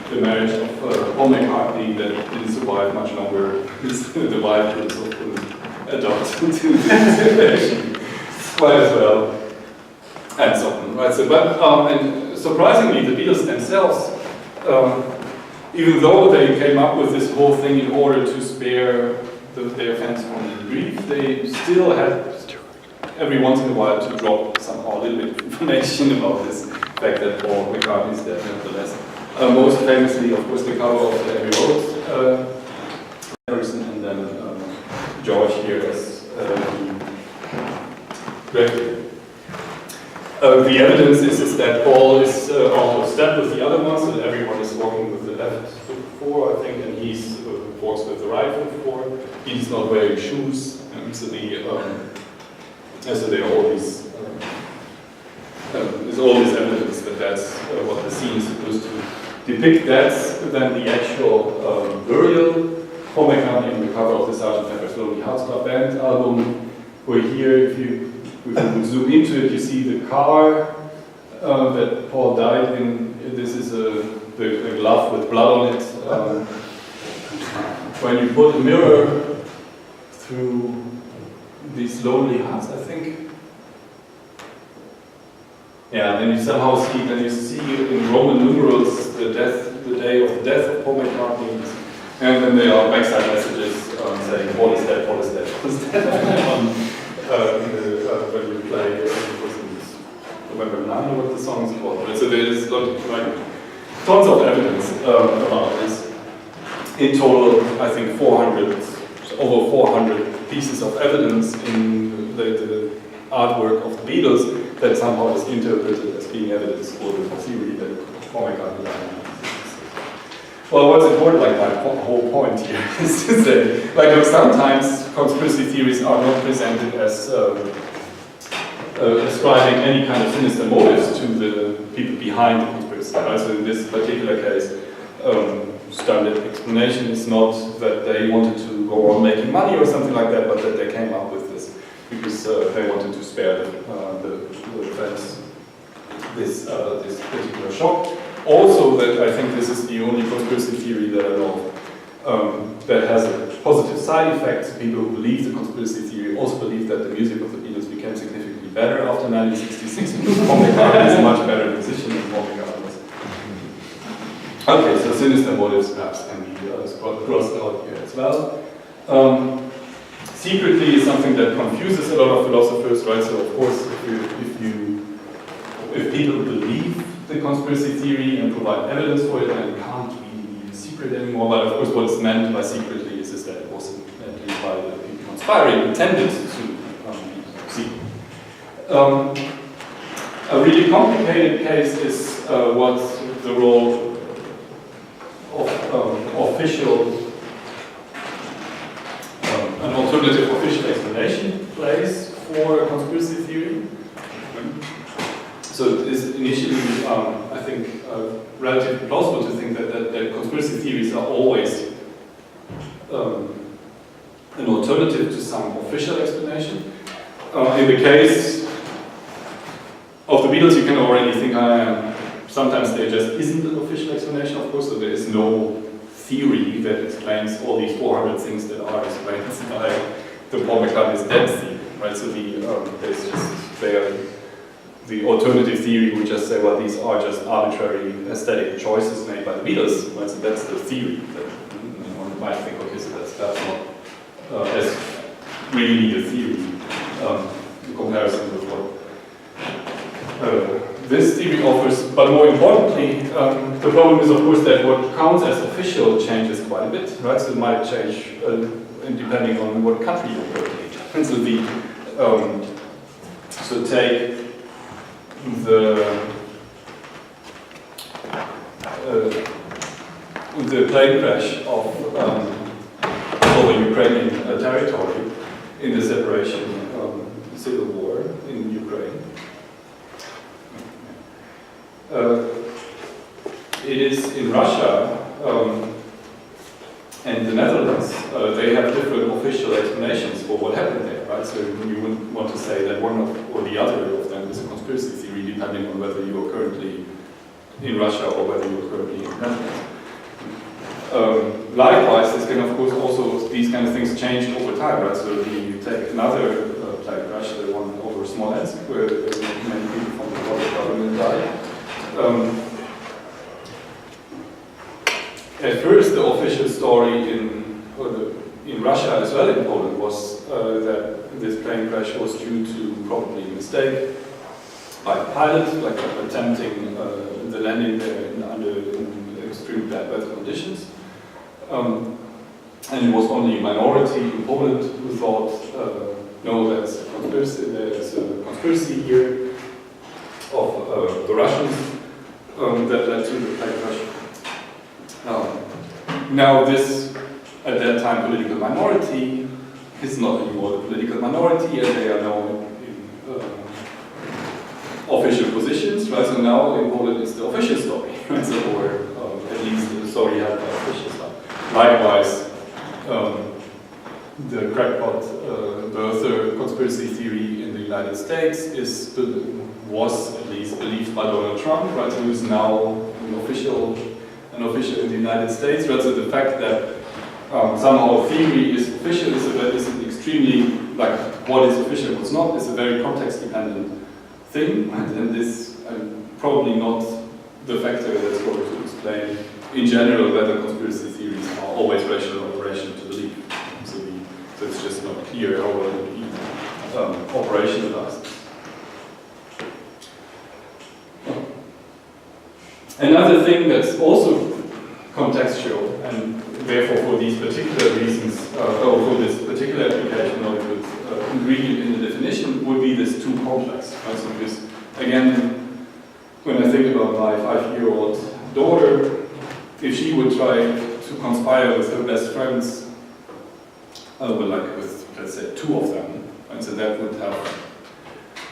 [SPEAKER 2] the marriage of Paul McCartney that didn't survive much longer because the wife also couldn't adopt to the situation quite as well, and so on, right? So, but and surprisingly, the Beatles themselves, even though they came up with this whole thing in order to spare their fans from the grief, they still had every once in a while to drop somehow a little bit of information about this fact that Paul McCartney is dead nevertheless. Most famously, of course, the cover of the Abbey Road person, and then George here as the the evidence is that Paul is on a step with the other one, so that everyone is walking with the left foot forward, I think, and he walks with the right foot forward. He's not wearing shoes, so there are all these. There's all this evidence that that's what the scene is supposed to depict. That's then the actual burial. Paul McCartney on the cover of the Sgt. Pepper's Lonely Hearts Club Band album. Where here, if you zoom into it, you see the car that Paul died in. This is the glove with blood on it. When you put a mirror through these lonely hearts, I think. Yeah, then you somehow see, in Roman numerals the day of the death of Paul McCartney, and then there are backside messages saying Paul is dead, Paul is dead, Paul is dead. When you play, it was in November 9 or what the song is called. So there's tons of evidence about this. In total, I think over 400 pieces of evidence in the artwork of the Beatles that somehow is interpreted as being evidence for the theory that Paul McCartney died. Well, what's important, my whole point here is to say, sometimes conspiracy theories are not presented as ascribing any kind of sinister motives to the people behind the conspiracy. Right? So in this particular case, standard explanation is not that they wanted to go on making money or something like that, but that they came up with this because they wanted to spare the fans this particular shock. Also, that I think this is the only conspiracy theory that I know of that has a positive side effects. People who believe the conspiracy theory also believe that the music of the Beatles became significantly better after 1966 because Paul McCartney is a much better musician than Paul McCartney was. Okay, so sinister motives perhaps can be crossed out here as well. Secretly is something that confuses a lot of philosophers, right? So of course, if people believe the conspiracy theory and provide evidence for it, then it can't really be a secret anymore. But of course, what is meant by secretly is that it wasn't meant by the people conspiring intended to be secret. A really complicated case is what the role of official. An alternative official explanation plays for a conspiracy theory. So it is initially, I think, relatively plausible to think that conspiracy theories are always an alternative to some official explanation. In the case of the Beatles, you can already think sometimes there just isn't an official explanation, of course, so there is no theory that explains all these 400 things that are explained by the Paul McCartney's dead theory, right? So there's just the alternative theory would just say, well, these are just arbitrary aesthetic choices made by the Beatles, right? So that's the theory that one might think, okay, so that's not as really a theory in comparison with what this theory offers. But more importantly, the problem is, of course, that what counts as official changes quite a bit, right? So it might change depending on what country you go to. And so so take the plane crash of over Ukrainian territory in the separation civil war in Ukraine. It is in Russia and the Netherlands, they have different official explanations for what happened there, right? So you wouldn't want to say that one or the other of them is a conspiracy theory, depending on whether you are currently in Russia or whether you are currently in the Netherlands. Likewise, this can of course also, these kind of things change over time, right? So you take another plane crash, the one over Smolensk, where many people from the Polish government died. At first, the official story in Russia as well in Poland was that this plane crash was due to probably a mistake by the pilot, like attempting the landing there under extreme bad weather conditions. And it was only a minority in Poland who thought, no, there's a conspiracy here of the Russians that led to the plane crash. Now this, at that time, political minority is not anymore the political minority, and they are now in official positions, right? So now in Poland it's the official story, right? So, or at least the story held by official stuff. Likewise, the crackpot birther conspiracy theory in the United States was at least believed by Donald Trump, right? Who is now an official in the United States, right? So the fact that somehow a theory is official is an extremely, like, what is official and what's not, is a very context-dependent thing, right? And this probably not the factor that's going to explain in general whether conspiracy theories are always rational or irrational to believe. So it's just not clear how well it be operationalized. Another thing that's also contextual, and therefore for these particular reasons, or for this particular application of the ingredient in the definition, would be this too complex. Right? So because, again, when I think about my 5-year-old daughter, if she would try to conspire with her best friends, with, let's say, 2 of them, and so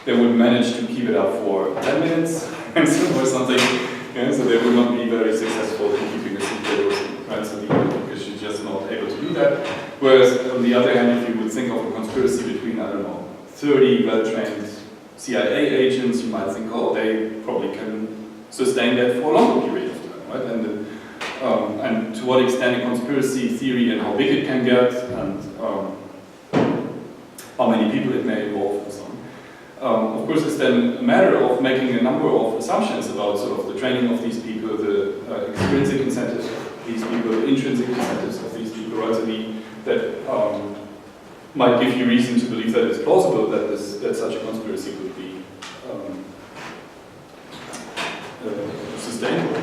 [SPEAKER 2] they would manage to keep it up for 10 minutes, and so or something. Yeah, so they would not be very successful in keeping a secret, right? So because she's just not able to do that. Whereas on the other hand, if you would think of a conspiracy between, I don't know, 30 well-trained CIA agents, you might think, oh, they probably can sustain that for a longer period of time, right? And and to what extent a conspiracy theory and how big it can get, and how many people it may involve, and so on. Of course, it's then a matter of making a number of assumptions about sort of the training of these people, the extrinsic incentives of these people, the intrinsic incentives of these people, right? So that might give you reason to believe that it's plausible that such a conspiracy could be sustainable.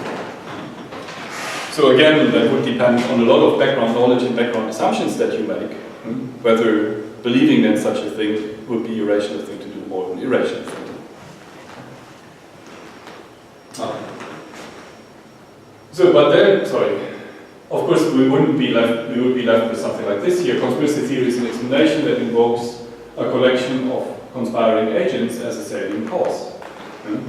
[SPEAKER 2] So again, that would depend on a lot of background knowledge and background assumptions that you make, whether believing that such a thing would be a rational thing to do or an irrational thing to do. So, but then, of course we would be left with something like this here. Conspiracy theory is an explanation that invokes a collection of conspiring agents as a salient cause,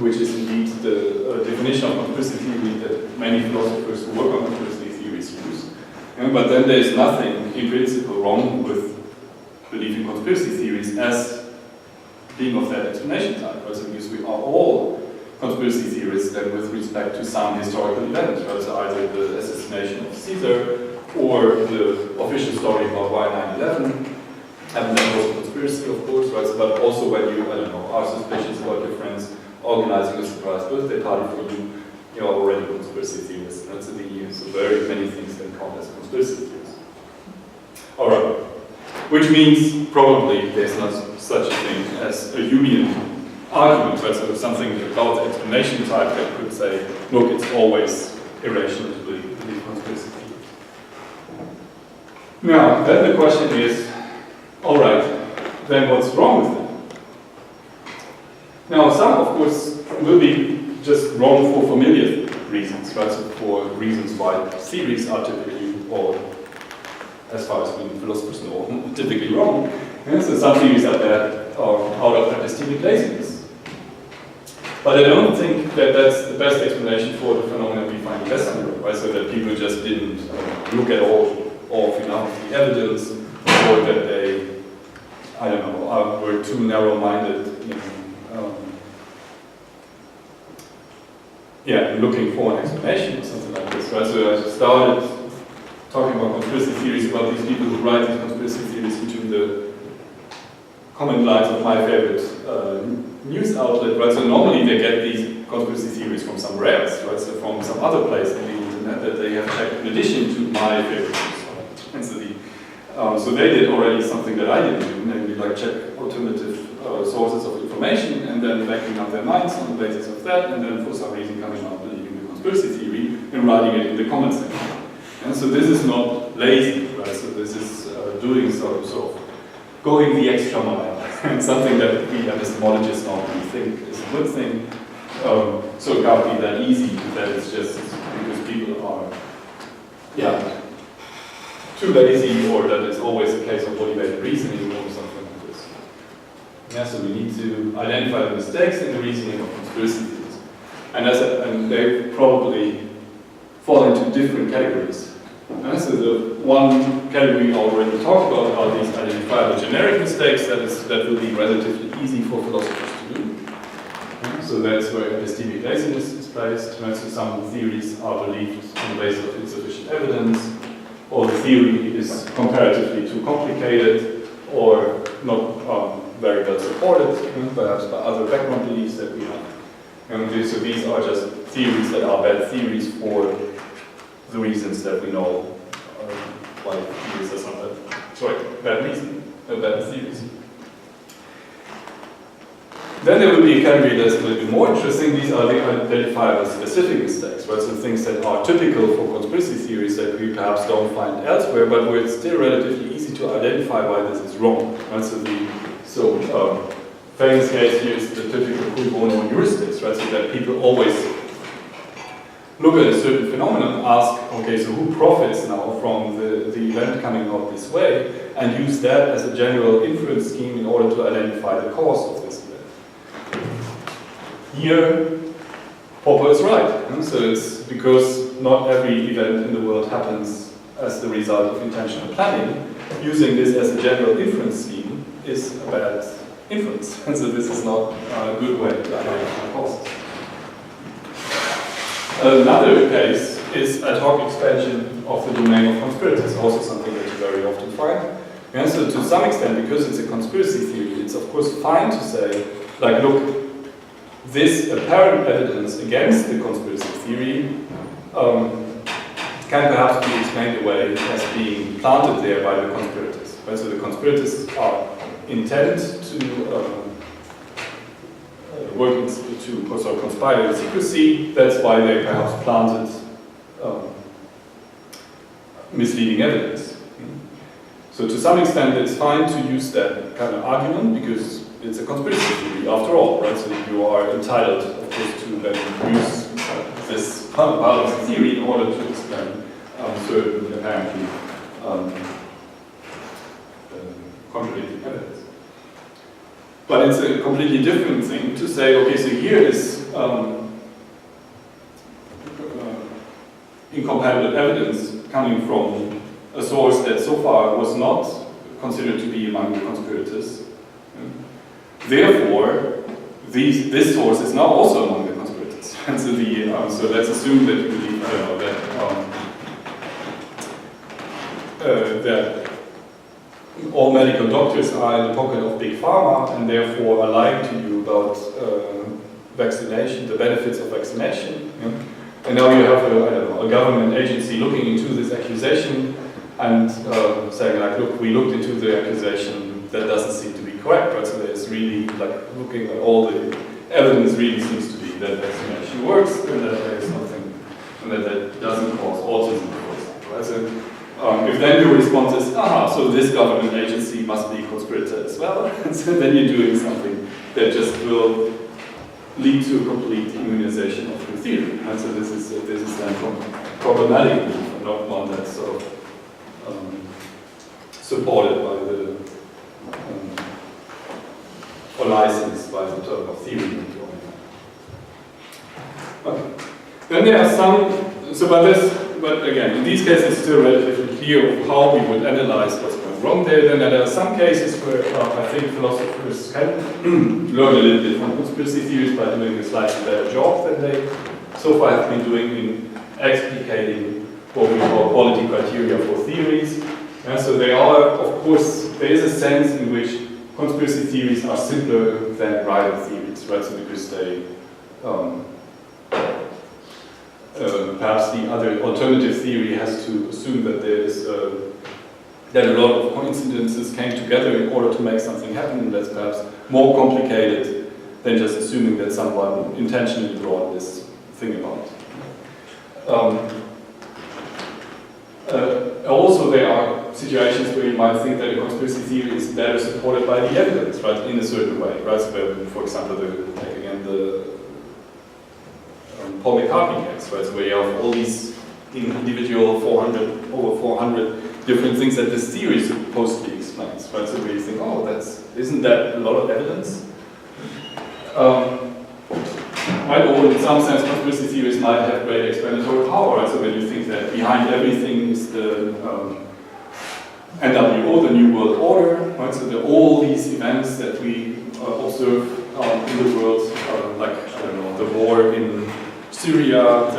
[SPEAKER 2] which is indeed the definition of conspiracy theory that many philosophers who work on conspiracy theories use. But then there is nothing in principle wrong with believing conspiracy theories as being of that explanation type, right? So because we are all conspiracy theorists then with respect to some historical event, right? So either the assassination of Caesar or the official story about why 9/11. And that was a conspiracy, of course, right? So, but also when you, are suspicious about your friends organizing a surprise birthday party for you, you are already a conspiracy theorist. Right? So very many things then count as conspiracy theories. Alright. Which means probably there's not such a thing as a Jungian argument, right? So something about the explanation type that could say, look, it's always irrational to believe conspiracy theories. Now, then the question is, alright, then what's wrong with them? Now, some, of course, will be just wrong for familiar reasons, right? So for reasons why theories are typically, or as far as we philosophers know, typically wrong. And so some theories are bad or out of epistemic laziness. But I don't think that that's the best explanation for the phenomenon we find in Western Europe, right? So that people just didn't look at all of enough the evidence, or that they, were too narrow-minded in looking for an explanation or something like this, right? So I started talking about conspiracy theories, about these people who write these conspiracy theories into the comment lines of my favorite news outlet, right? So normally they get these conspiracy theories from somewhere else, right? So from some other place in the internet that they have checked in addition to my favorite news outlet. And so they did already something that I didn't do, namely like check alternative sources of information and then backing up their minds on the basis of that, and then for some reason coming out believing the conspiracy theory and writing it in the comment section. And so this is not lazy, right? So this is doing sort of going the extra mile, and something that we epistemologists normally think is a good thing. So it can't be that easy that it's just because people are, too lazy, or that it's always a case of motivated reasoning or something like this. Yeah, so we need to identify the mistakes in the reasoning of conspiracy theories. And they probably fall into different categories. So the one category I already talked about are these identifiable generic mistakes that will be relatively easy for philosophers to do. So that's where epistemic laziness is placed. So some theories are believed on the basis of insufficient evidence, or the theory is comparatively too complicated, or not very well supported, perhaps by other background beliefs that we have. And so these are just theories that are bad theories for the reasons that we know why theories are some bad reason, bad theories. Then there will be a category that's a little bit more interesting. These are the identifiable specific mistakes, right? So things that are typical for conspiracy theories that we perhaps don't find elsewhere, but where it's still relatively easy to identify why this is wrong, right? So famous case here is the typical cui bono heuristics, right? So that people always look at a certain phenomenon and ask, okay, so who profits now from the event coming out this way, and use that as a general inference scheme in order to identify the cause of this event. Here, Popper is right. So it's because not every event in the world happens as the result of intentional planning. Using this as a general inference scheme is a bad inference. And so this is not a good way to identify causes. Another case is ad hoc expansion of the domain of conspirators, also something that you very often find. And so to some extent, because it's a conspiracy theory, it's of course fine to say, like, look, this apparent evidence against the conspiracy theory can perhaps be explained away as being planted there by the conspirators. Right? So the conspirators are intent to work to sort of conspire in secrecy. That's why they perhaps planted misleading evidence. So to some extent, it's fine to use that kind of argument because it's a conspiracy theory after all, right? So you are entitled, of course, to then use this part of the theory in order to explain certain apparently contradicting evidence. But it's a completely different thing to say, okay, so here is incompatible evidence coming from a source that so far was not considered to be among the conspirators. Therefore, this source is now also among the conspirators. And so, so let's assume that you believe, I don't know, that all medical doctors are in the pocket of big pharma and therefore are lying to you about vaccination, the benefits of vaccination. Yeah? And now you have a government agency looking into this accusation and saying, like, look, we looked into the accusation, that doesn't seem to be correct, right? So there's really, like, looking at all the evidence really seems to be that vaccination works and that there is something, and that doesn't cause autism, for example, right? So if then your response is, so this government agency must be a conspirator as well, and so then you're doing something that just will lead to a complete immunization of your theory. And so this is then problematic, and not one that's sort of supported by the or licensed by the term of theory. Okay. Then there are some, but again, in these cases it's still relatively clear of how we would analyze what's going wrong there. Then there are some cases where I think philosophers can learn a little bit from conspiracy theories by doing a slightly better job than they so far have been doing in explicating what we call quality criteria for theories. And so they are, of course, there is a sense in which conspiracy theories are simpler than rival theories, right? So because they perhaps the other alternative theory has to assume that there is that a lot of coincidences came together in order to make something happen. That's perhaps more complicated than just assuming that someone intentionally brought this thing about. Also, there are situations where you might think that a conspiracy theory is better supported by the evidence, right, in a certain way, right? So, where, for example, the Paul McCartney case, right? So where you have all these individual over 400 different things that this theory supposedly explains, right? So where you think, isn't that a lot of evidence? Right, or in some sense, conspiracy theories might have great explanatory power, right? So when you think that behind everything is the NWO, the New World Order, right? So there are all these events that we observe in the world, like, I don't know, the war in Syria,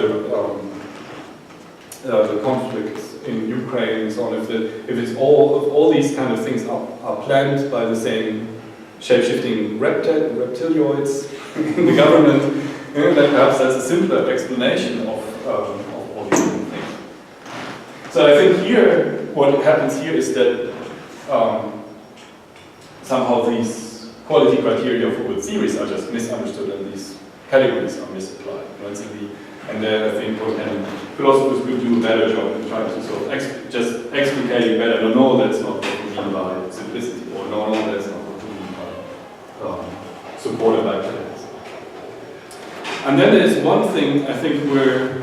[SPEAKER 2] the conflict in Ukraine, and so on. If it's all these kind of things are planned by the same shape-shifting reptilioids in the government, then perhaps that's a simpler explanation of all these different things. So I think here, what happens here is that somehow these quality criteria for good theories are just misunderstood and these categories are misapplied. Right? So and then I think philosophers will do a better job in trying to sort of just explicating better. No, that's not what we mean by simplicity, or no, that's not what we mean by supported by evidence. And then there's one thing I think where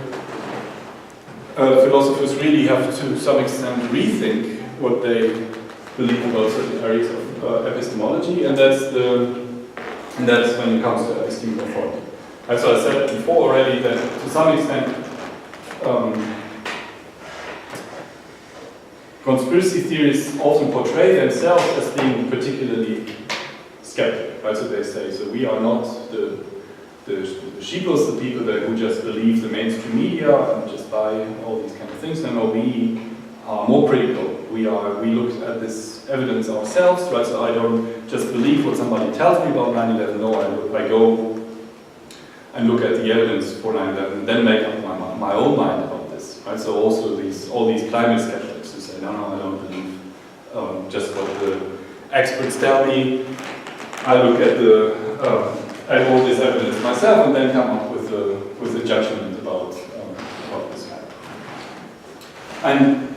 [SPEAKER 2] philosophers really have to some extent rethink what they believe about certain areas of epistemology, and that's when it comes to epistemic authority. And so I said before already that to some extent conspiracy theories often portray themselves as being particularly skeptical, right? So they say, so we are not the sheeples, the people who just believe the mainstream media and just buy all these kind of things. No, we are more critical. We look at this evidence ourselves, right? So I don't just believe what somebody tells me about 9/11. No, I go and look at the evidence for 9/11 and then make up my own mind about this, right? So also all these climate skeptics who say, no, I don't believe just what the experts tell me. I look at all this evidence myself and then come up with a judgment about this matter. And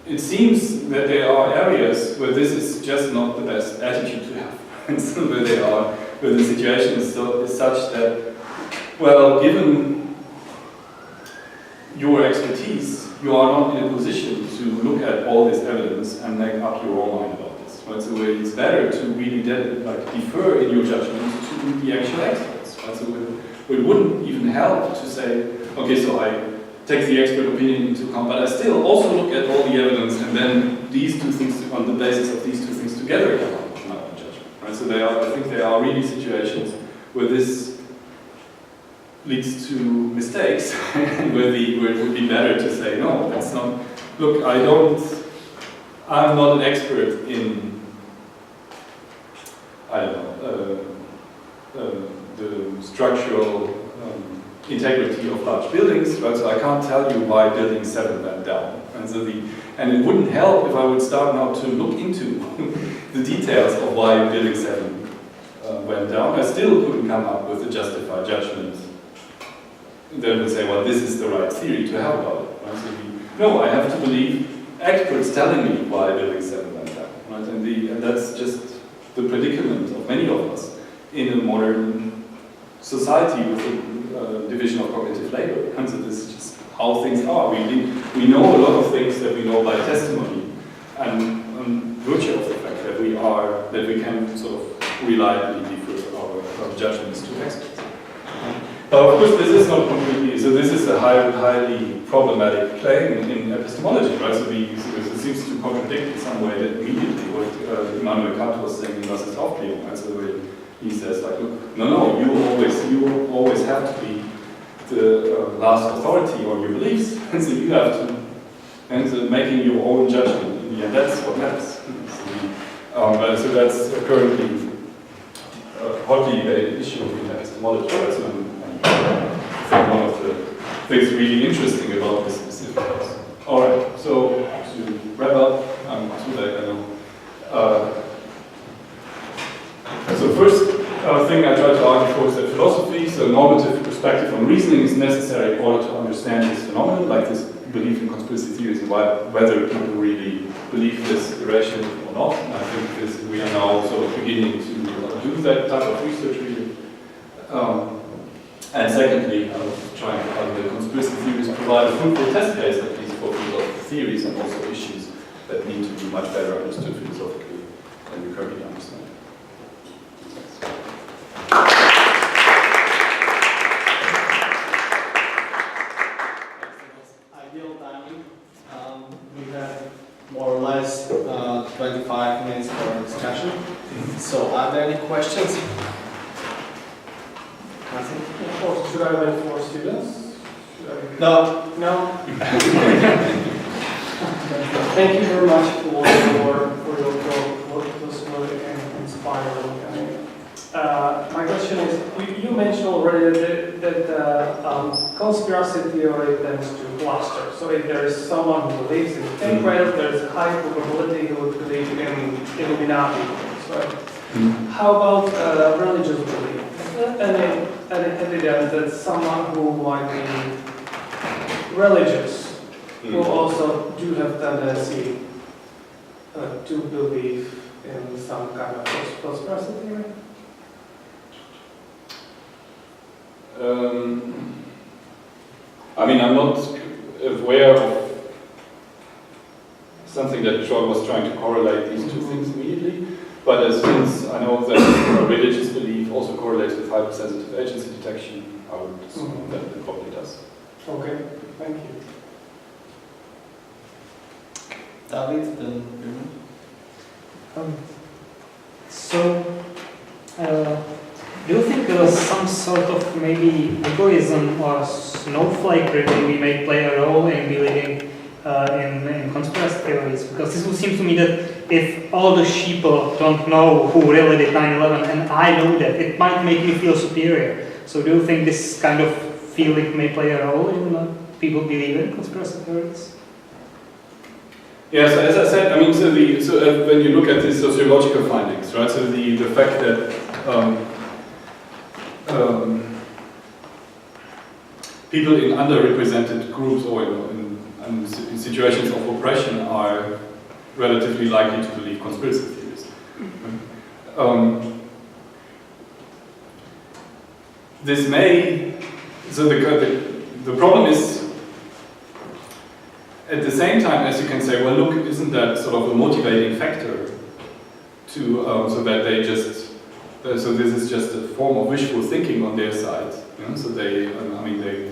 [SPEAKER 2] it seems that there are areas where this is just not the best attitude to have. And so where the situation is such that, well, given your expertise, you are not in a position to look at all this evidence and make up your own mind about this. Right? So it's better to really defer in your judgment to the actual experts. Right? So it wouldn't even help to say, okay, so I take the expert opinion into account, but I still also look at all the evidence, and then these two things, on the basis of these two things together, come up with my own judgment. Right? So I think there are really situations where this leads to mistakes, where it would be better to say, no, that's not, look, I'm not an expert in, I don't know, the structural integrity of large buildings, right? So I can't tell you why building 7 went down. And it wouldn't help if I would start now to look into the details of why building 7 went down. I still couldn't come up with a justified judgment. Then would say, well, this is the right theory to have about it. Right? So no, I have to believe experts telling me why building 7 went down. Right? And that's just the predicament of many of us in a modern society with a division of cognitive labor. And so this is just how things are. We know a lot of things that we know by testimony, and virtue of the fact that we can sort of reliably defer our judgments to experts. But of course, this is not completely, so this is a highly problematic claim in epistemology, right? So it seems to contradict in some way that immediately what Immanuel Kant was saying in Das ist Aufklärung, right? So he says, like, look, no, you always have to be the last authority on your beliefs, and so you have to, and so making your own judgment in the end, that's what matters. So that's currently hotly debated issue in epistemology, right? So, I think one of the things really interesting about this specific case. All right, so to wrap up, I'm too late, I know. So first thing I try to argue for is that philosophy, so normative perspective on reasoning, is necessary in order to understand this phenomenon, like this belief in conspiracy theories and whether people really believe this irrationally or not. And I think we are now sort of beginning to do that type of research really. And secondly, I was trying to argue that conspiracy theories provide a fruitful test case, at least for philosophical theories and also issues that need to be much better understood philosophically than we currently understand.
[SPEAKER 1] Ideal timing. We have more or less 25 minutes for discussion. So, are there any questions? Nothing?
[SPEAKER 3] Should I wait for students?
[SPEAKER 1] No.
[SPEAKER 3] Thank you very much for your talk. It was really inspiring. My question is, you mentioned already that conspiracy theory tends to cluster. So if there is someone who believes in tinfoil, there is a high probability he would believe in Illuminati. Right? How about religious belief? Any evidence that someone who might be religious will also do have tendency to believe in some kind of conspiracy theory?
[SPEAKER 2] I mean, I'm not aware of something that was trying to correlate these two things immediately, but since I know that religious belief also correlates with hypersensitive agency detection, I would assume that it probably does.
[SPEAKER 3] Okay, thank you.
[SPEAKER 1] David, then
[SPEAKER 4] there was some sort of maybe egoism or snowflakery maybe may play a role in believing in conspiracy theories? Because this would seem to me that if all the sheeple don't know who really did 9/11 and I know that, it might make me feel superior. So do you think this kind of feeling may play a role in people believing in conspiracy theories?
[SPEAKER 2] Yeah, so as I said, I mean, when you look at these sociological findings, right, so the fact that people in underrepresented groups or in situations of oppression are relatively likely to believe conspiracy theories. This may, so the problem is, at the same time as you can say, well, look, isn't that sort of a motivating factor to, so that they just, so this is just a form of wishful thinking on their side. You know? So they, I mean, they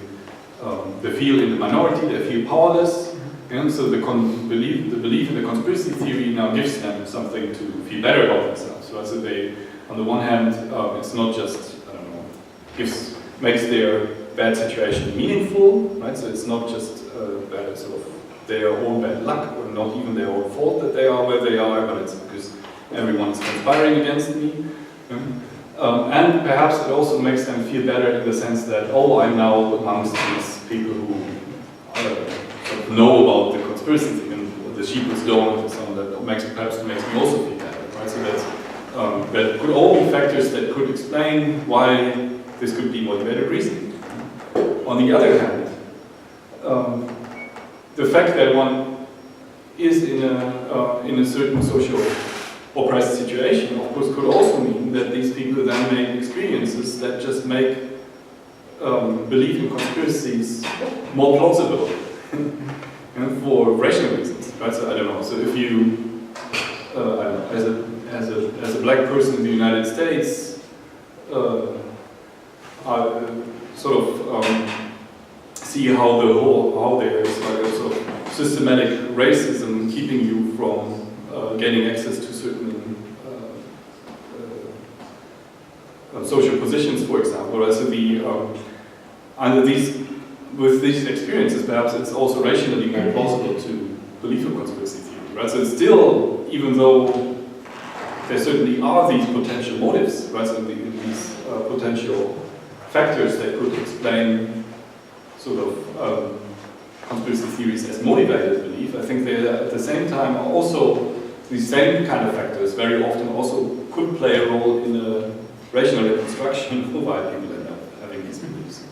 [SPEAKER 2] feel in the minority, they feel powerless. You know? So the belief in the conspiracy theory now gives them something to feel better about themselves. Right? So they, on the one hand, it's not just, I don't know, makes their bad situation meaningful, right? So it's not just bad, sort of their own bad luck, or not even their own fault that they are where they are, but it's because everyone is conspiring against me. And perhaps it also makes them feel better in the sense that, oh, I'm now amongst these people who sort of know about the conspiracy thing, and the sheeples don't, and so on. That perhaps makes me also feel better, right? So that could all be factors that could explain why this could be motivated reasoning. On the other hand, the fact that one is in a certain social oppressed situation, of course, could also mean that these people then make experiences that just make belief in conspiracies more plausible for rational reasons. Right? So I don't know. So if you, I don't know, as a black person in the United States, sort of see how there is like a sort of systematic racism keeping you from gaining access to certain social positions, for example. Right? So with these experiences, perhaps it's also rationally more plausible to believe in conspiracy theory. Right? So it's still, even though there certainly are these potential motives, right? So these potential factors that could explain sort of conspiracy theories as motivated belief, I think they at the same time are also these same kind of factors very often also could play a role in a rational reconstruction of why people end up having these beliefs.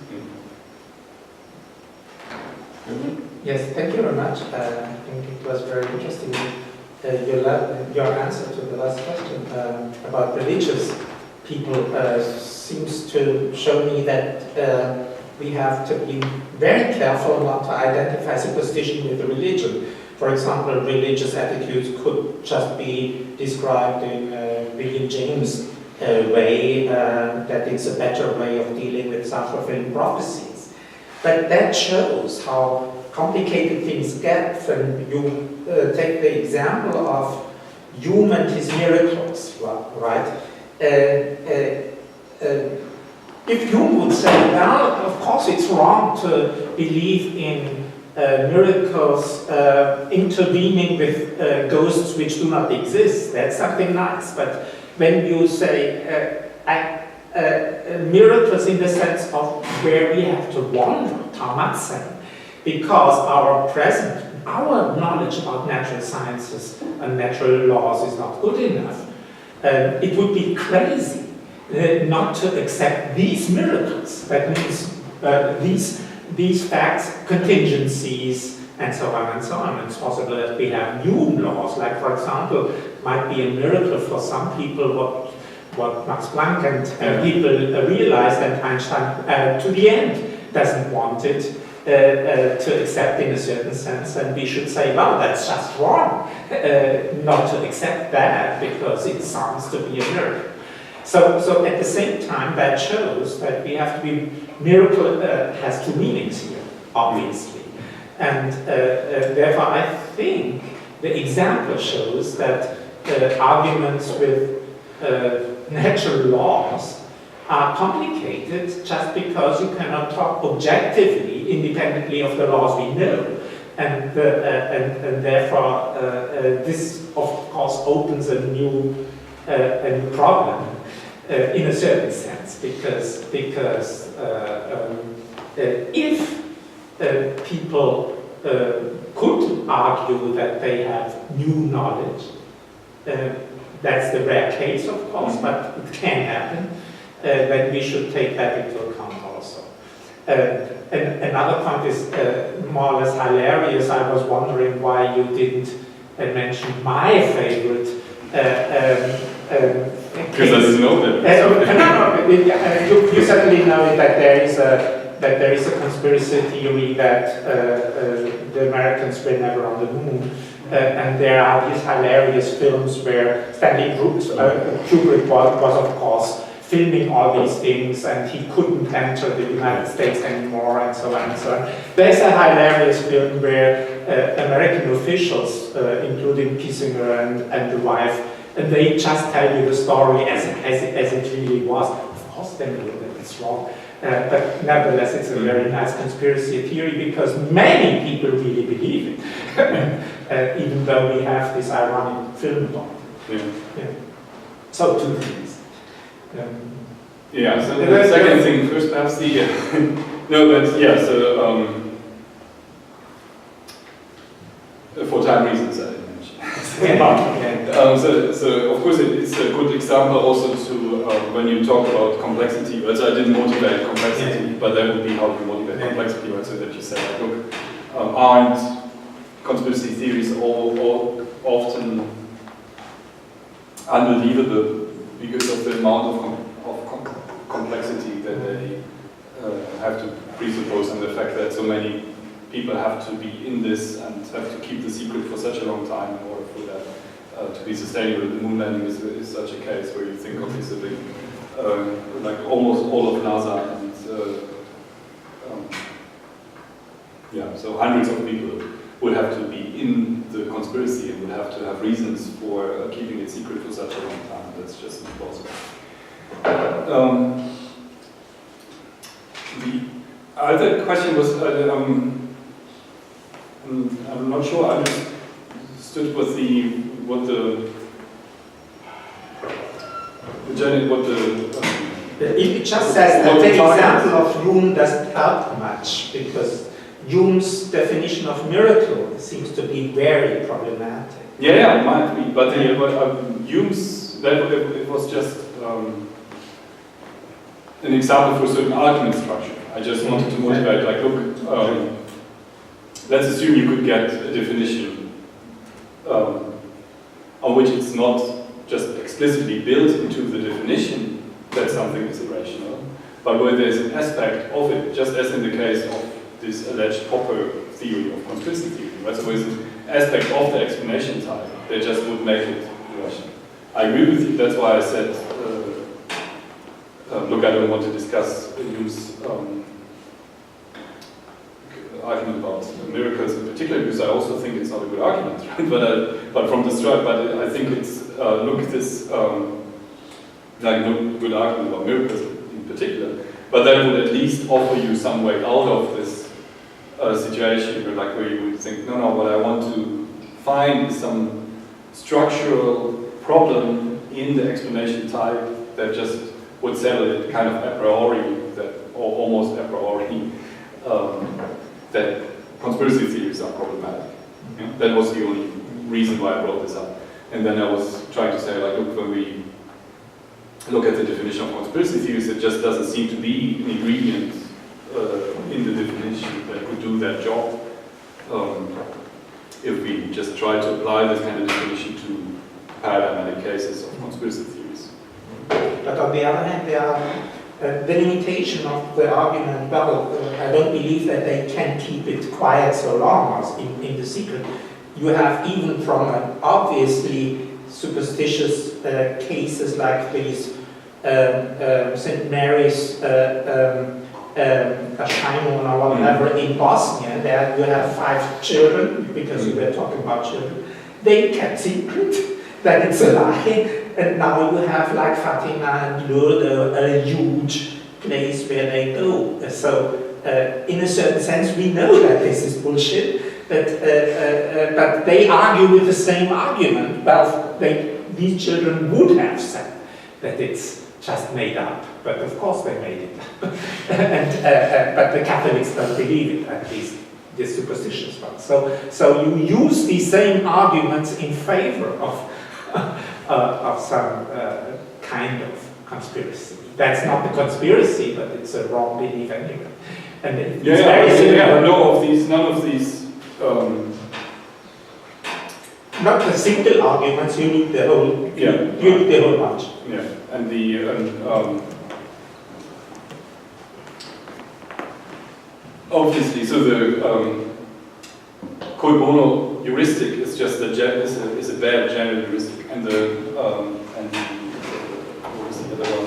[SPEAKER 5] Yes, thank you very much. I think it was very interesting. Your answer to the last question about religious people seems to show me that we have to be very careful not to identify superstition with religion. For example, religious attitudes could just be described in William James' way, that it's a better way of dealing with self-fulfilling prophecies. But that shows how complicated things get when you take the example of human his miracles, right? If Hume would say, well, of course it's wrong to believe in miracles intervening with ghosts which do not exist, that's something nice. But when you say miracles in the sense of where we have to wander, tamatsen, because our knowledge about natural sciences and natural laws is not good enough, it would be crazy not to accept these miracles. That means these facts, contingencies, and so on and so on. It's possible that we have new laws, like for example, might be a miracle for some people what Max Planck and people realized, and Einstein to the end doesn't want it to accept in a certain sense, and we should say, well, that's just wrong not to accept that because it sounds to be a miracle. So at the same time, that shows that we have to be, miracle has two meanings here, obviously. And therefore I think the example shows that arguments with natural laws are complicated just because you cannot talk objectively, independently of the laws we know. And therefore, this, of course, opens a new problem in a certain sense, because if people could argue that they have new knowledge, that's the rare case, of course, but it can happen, then we should take that into account also. And another point is more or less hilarious. I was wondering why you didn't mention my favorite
[SPEAKER 2] because I didn't know that.
[SPEAKER 5] You certainly know that there is a conspiracy theory that the Americans were never on the moon, and there are these hilarious films where Stanley Kubrick was of course filming all these things, and he couldn't enter the United States anymore, and so on and so on. There's a hilarious film where American officials, including Kissinger and the wife, and they just tell you the story as it really was. Of course, they know that it's wrong. But nevertheless, it's a very nice conspiracy theory because many people really believe it, even though we have this ironic film plot. Yeah. So, two things.
[SPEAKER 2] Yeah, so the second thing, first perhaps the... no, but yeah, so... for time reasons, I didn't mention. So of course it's a good example also to when you talk about complexity, right? So I didn't motivate complexity, but that would be how you motivate complexity, right? So that you say, like, look, aren't conspiracy theories all often unbelievable because of the amount of complexity that they have to presuppose, and the fact that so many people have to be in this and have to keep the secret for such a long time in order for that to be sustainable. The moon landing is such a case where you think of this big, like almost all of NASA, and yeah, so hundreds of people would have to be in the conspiracy and would have to have reasons for keeping it secret for such a long time. That's just impossible. The other question was, I'm not sure I understood what
[SPEAKER 5] it just says that the example of Hume doesn't help much, because Hume's definition of miracle seems to be very problematic.
[SPEAKER 2] Yeah, it might be, but Hume's, it was just an example for a certain argument structure. I just wanted to motivate, like, look, let's assume you could get a definition on which it's not just explicitly built into the definition that something is irrational, but where there's an aspect of it, just as in the case of this alleged Popper theory of conspiracy theory, right? So there's an aspect of the explanation type that just would make it irrational. I agree with you, that's why I said, look, I don't want to discuss Hume's argument about miracles in particular, because I also think it's not a good argument, right? But from the start, but I think it's like no good argument about miracles in particular, but that would at least offer you some way out of this situation, where you would think, no, what I want to find is some structural problem in the explanation type that just would settle it kind of a priori, or almost a priori, that conspiracy theories are problematic. Yeah? That was the only reason why I brought this up. And then I was trying to say, like, look, when we look at the definition of conspiracy theories, it just doesn't seem to be an ingredient in the definition that could do that job. If we just try to apply this kind of definition to paradigmatic cases of conspiracy theories.
[SPEAKER 5] But on the other hand, there are the limitation of the argument, well, I don't believe that they can keep it quiet so long as in the secret. You have, even from obviously superstitious cases like these St. Mary's Erscheinungen or whatever in Bosnia, there you have 5 children, because we were talking about children. They kept secret, that it's a lie. And now you have like Fatima and Lourdes, a huge place where they go. So in a certain sense, we know that this is bullshit, but they argue with the same argument. Well, these children would have said that it's just made up, but of course they made it up. But the Catholics don't believe it, at least the superstitious ones. So you use these same arguments in favor of some kind of conspiracy. That's not the conspiracy, but it's a wrong belief anyway. And it's
[SPEAKER 2] none of these.
[SPEAKER 5] Not the single arguments. You need the whole. You need the whole bunch.
[SPEAKER 2] Yeah, and the obviously, so the cui bono heuristic is just is a bad general heuristic, and the what is the other one?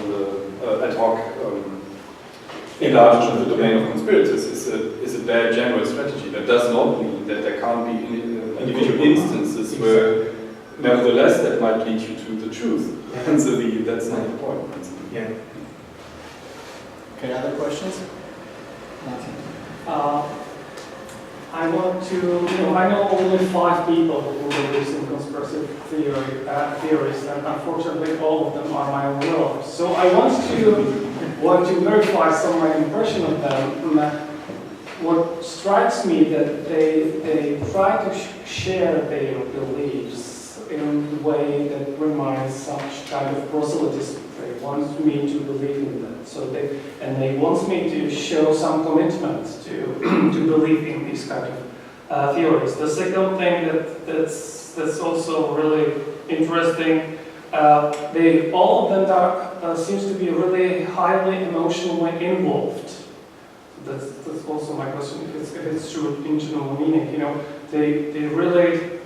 [SPEAKER 2] The ad hoc enlargement of the domain of conspirators is a bad general strategy. That does not mean that there can't be individual instances where, nevertheless, that might lead you to the truth. Yeah. And so that's not the point.
[SPEAKER 5] Yeah.
[SPEAKER 1] Okay, other questions?
[SPEAKER 3] I want to, I know only 5 people who believe in conspiracy theories, and unfortunately all of them are my own relatives. So I want to verify some of my impression of them. What strikes me that they try to share their beliefs in a way that reminds such kind of proselytism. They want me to believe in them. So they want me to show some commitment to believe in these kind of theories. The second thing that's also really interesting, all of them seems to be really highly emotionally involved. That's also my question. If it's true internal meaning, they really.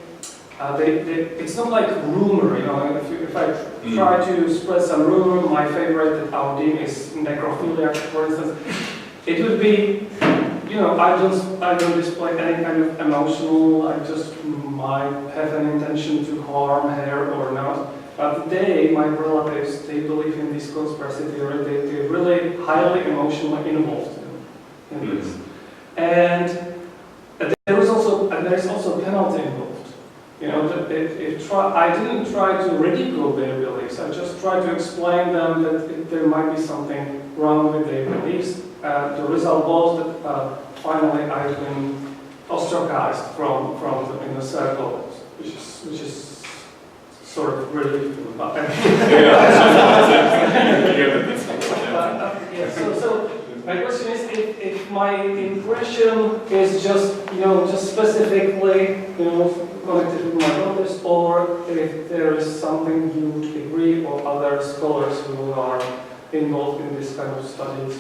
[SPEAKER 3] It's not like rumor, if I try to spread some rumor, my favorite that Audin is necrophilia, for instance, it would be, I don't display any kind of emotional, I just might have an intention to harm her or not. But my relatives, they believe in this conspiracy theory, they're really highly emotionally involved in this. And there is also penalty involved. I didn't try to ridicule their beliefs. I just tried to explain them that there might be something wrong with their beliefs. The result was that finally I've been ostracized from the inner circle, which is sort of relief. So my question is, if my impression is just specifically connected with my relatives, or if there is something you would agree, or other scholars who are involved in this kind of studies.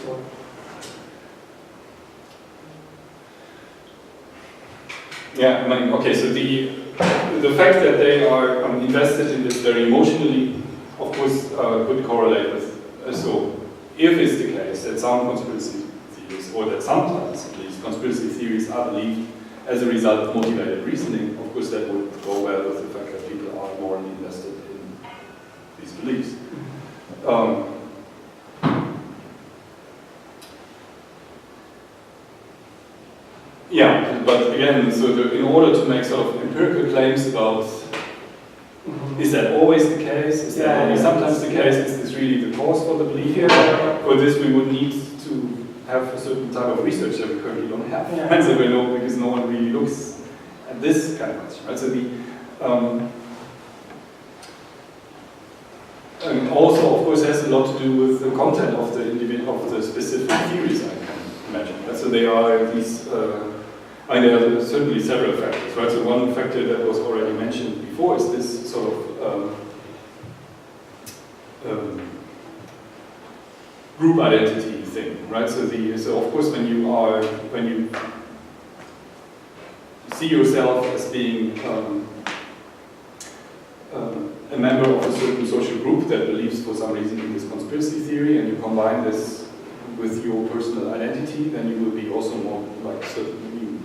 [SPEAKER 2] Yeah, okay, so the fact that they are invested in this very emotionally, of course, could correlate with, so if it's the case that some conspiracy theories, or that sometimes at least conspiracy theories are believed as a result of motivated reasoning, of course that would go well with the fact that people are morally invested in these beliefs. Yeah, but again, so in order to make sort of empirical claims about is that always the case? Is that only sometimes the case? Is this really the cause for the belief? For this we would need to have a certain type of research that we currently don't have. And so because no one really looks at this kind of question. Right? So and also, of course, has a lot to do with the content of the specific theories, I can imagine. Right? So there are these, there are certainly several factors. Right? So one factor that was already mentioned before is this sort of group identity thing, right? So of course when you see yourself as being a member of a certain social group that believes for some reason in this conspiracy theory, and you combine this with your personal identity, then you will be also more like certainly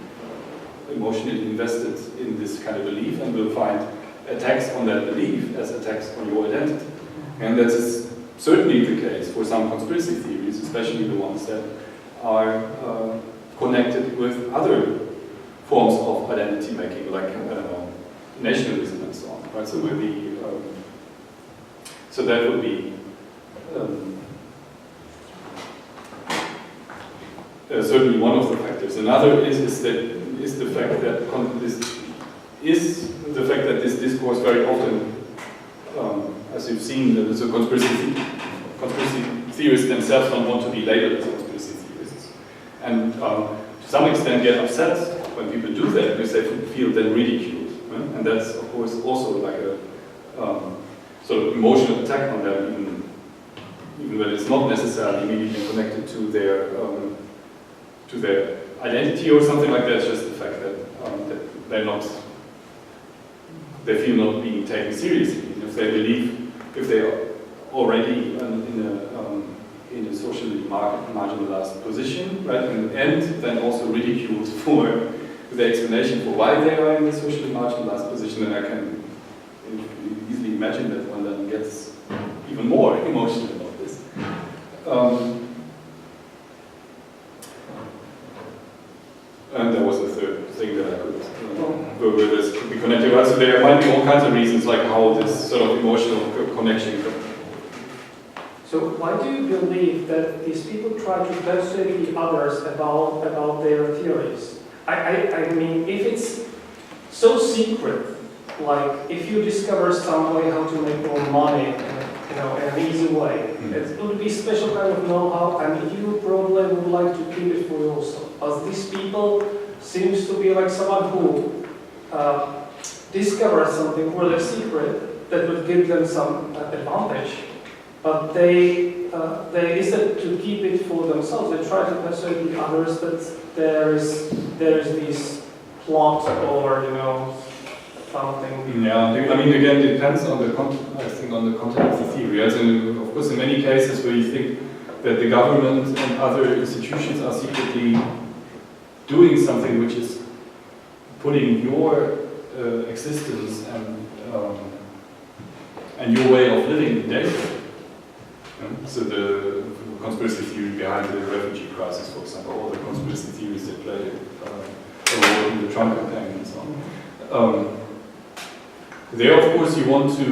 [SPEAKER 2] emotionally invested in this kind of belief, and will find attacks on that belief as attacks on your identity. And that is certainly the case for some conspiracy theories, especially the ones that are connected with other forms of identity making, like nationalism and so on. Right? So so that would be certainly one of the factors. Another is the fact that this discourse very often, as you've seen, the conspiracy theorists themselves don't want to be labeled as conspiracy theorists, and to some extent get upset when people do that because they feel then ridiculed, right? And that's of course also like a sort of emotional attack on them, even when it's not necessarily immediately connected to their identity or something like that. It's just the fact that they feel not being taken seriously. If they believe, if they are already in a socially marginalized position, right, and then also ridiculed for the explanation for why they are in a socially marginalized position, then I can easily imagine that one then gets even more emotional about this. And there was a third thing that I could, where this could be connected. Right? So there might be all kinds of reasons, like how this sort of emotional connection.
[SPEAKER 3] So why do you believe that these people try to persuade the others about their theories? I mean, if it's so secret, like if you discover some way how to make more money, in an easy way, it would be special kind of know-how, and you probably would like to keep it for yourself. As these people seems to be like someone who discovers something really secret that would give them some advantage, but they instead to keep it for themselves, they try to persuade the others that there is this plot or something.
[SPEAKER 2] Yeah, I mean, again, it depends on the content of the theory. Right? And of course, in many cases where you think that the government and other institutions are secretly doing something which is putting your existence and your way of living in danger. So the conspiracy theory behind the refugee crisis, for example, all the conspiracy theories that played a role in the Trump campaign and so on. There, of course, you want to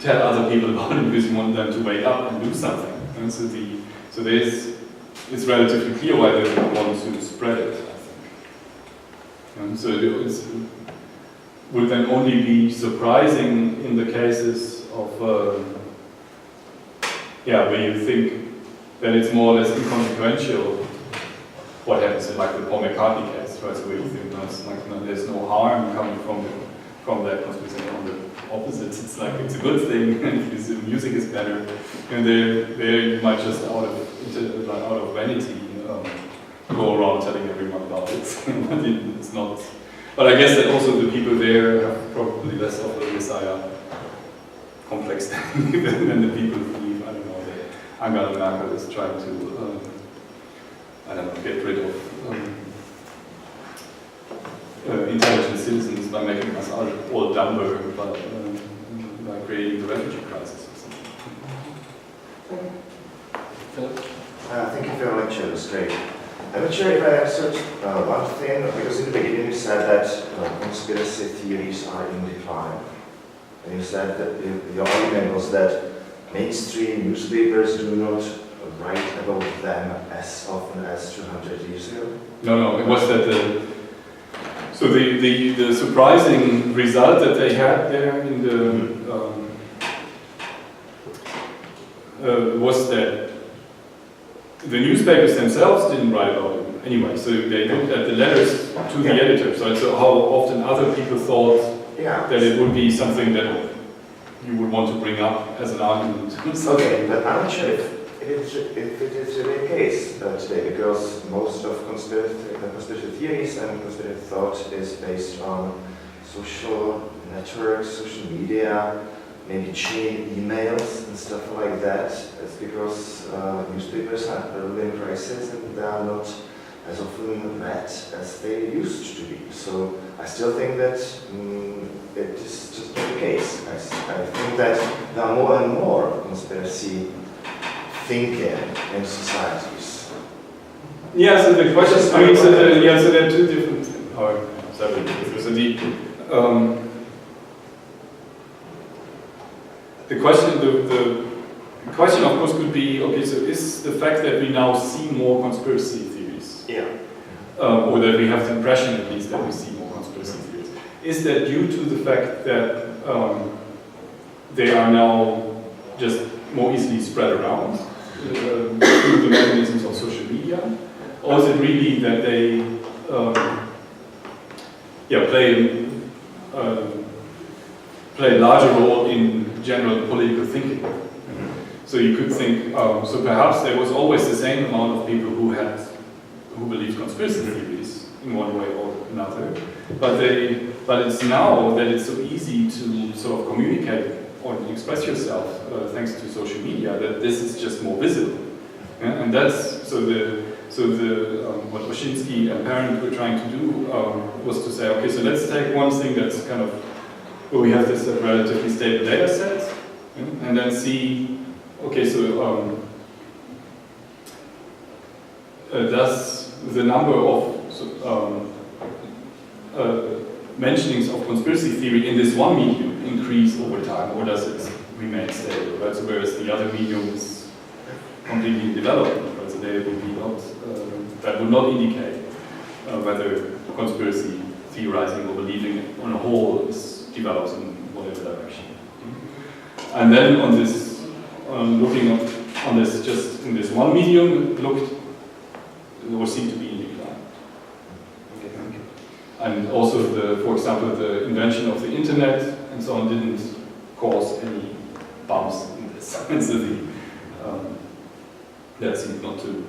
[SPEAKER 2] tell other people about it because you want them to wake up and do something. And so it's relatively clear why they want to spread it, I think. And so it would then only be surprising in the cases of where you think that it's more or less inconsequential what happens in like the Paul McCartney case, right? So where you think there's no harm coming from that conspiracy. On the opposite, it's like it's a good thing, and the music is better. And there you might just out of vanity go around telling everyone about it. It's not. But I guess that also the people there have probably less of a Messiah complex than the people who believe. I don't know that Angela Merkel is trying to get rid of intelligent citizens by making us all dumber, but by creating the refugee crisis or something.
[SPEAKER 6] Thank you for your lecture, it was great. I'm not sure if I answered one thing, because in the beginning you said that conspiracy theories are in decline. And you said that your argument was that mainstream newspapers do not write about them as often as 200 years ago.
[SPEAKER 2] No, it was that the surprising result that they had there in the was that the newspapers themselves didn't write about it anyway. So they looked at the letters to the editors. Right? So how often other people thought that it would be something that you would want to bring up as an argument.
[SPEAKER 6] Okay, but I'm not sure if it is really the case today, because most of conspiracy theories and conspiracy thought is based on social networks, social media, maybe chain emails and stuff like that. It's because newspapers are probably in crisis and they are not as often read as they used to be. So I still think that it is just not the case. I think that there are more and more conspiracy thinking in societies.
[SPEAKER 2] Yeah, so the question, I mean, so there are two different, sorry, so the question of course could be, okay, so is the fact that we now see more conspiracy theories, or that we have the impression at least that we see more conspiracy theories, is that due to the fact that they are now just more easily spread around through the mechanisms of social media, or is it really that they play a larger role in general political thinking? So you could think, so perhaps there was always the same amount of people who believed conspiracy theories in one way or another, but it's now that it's so easy to sort of communicate or express yourself thanks to social media that this is just more visible, and that's what Oshinsky and Parent were trying to do was to say, okay, so let's take one thing that's kind of where we have this relatively stable data set, and then see, okay, so does the number of mentionings of conspiracy theory in this one medium increase over time, or does it remain stable? Right? So whereas the other medium is completely in development, right? So they would be not, that would not indicate whether conspiracy theorizing or believing on a whole is develops in whatever direction. And then on this, looking on this just in this one medium, looked or seemed to be in decline. And also, for example, the invention of the internet and so on didn't cause any bumps in this. And so that seemed not to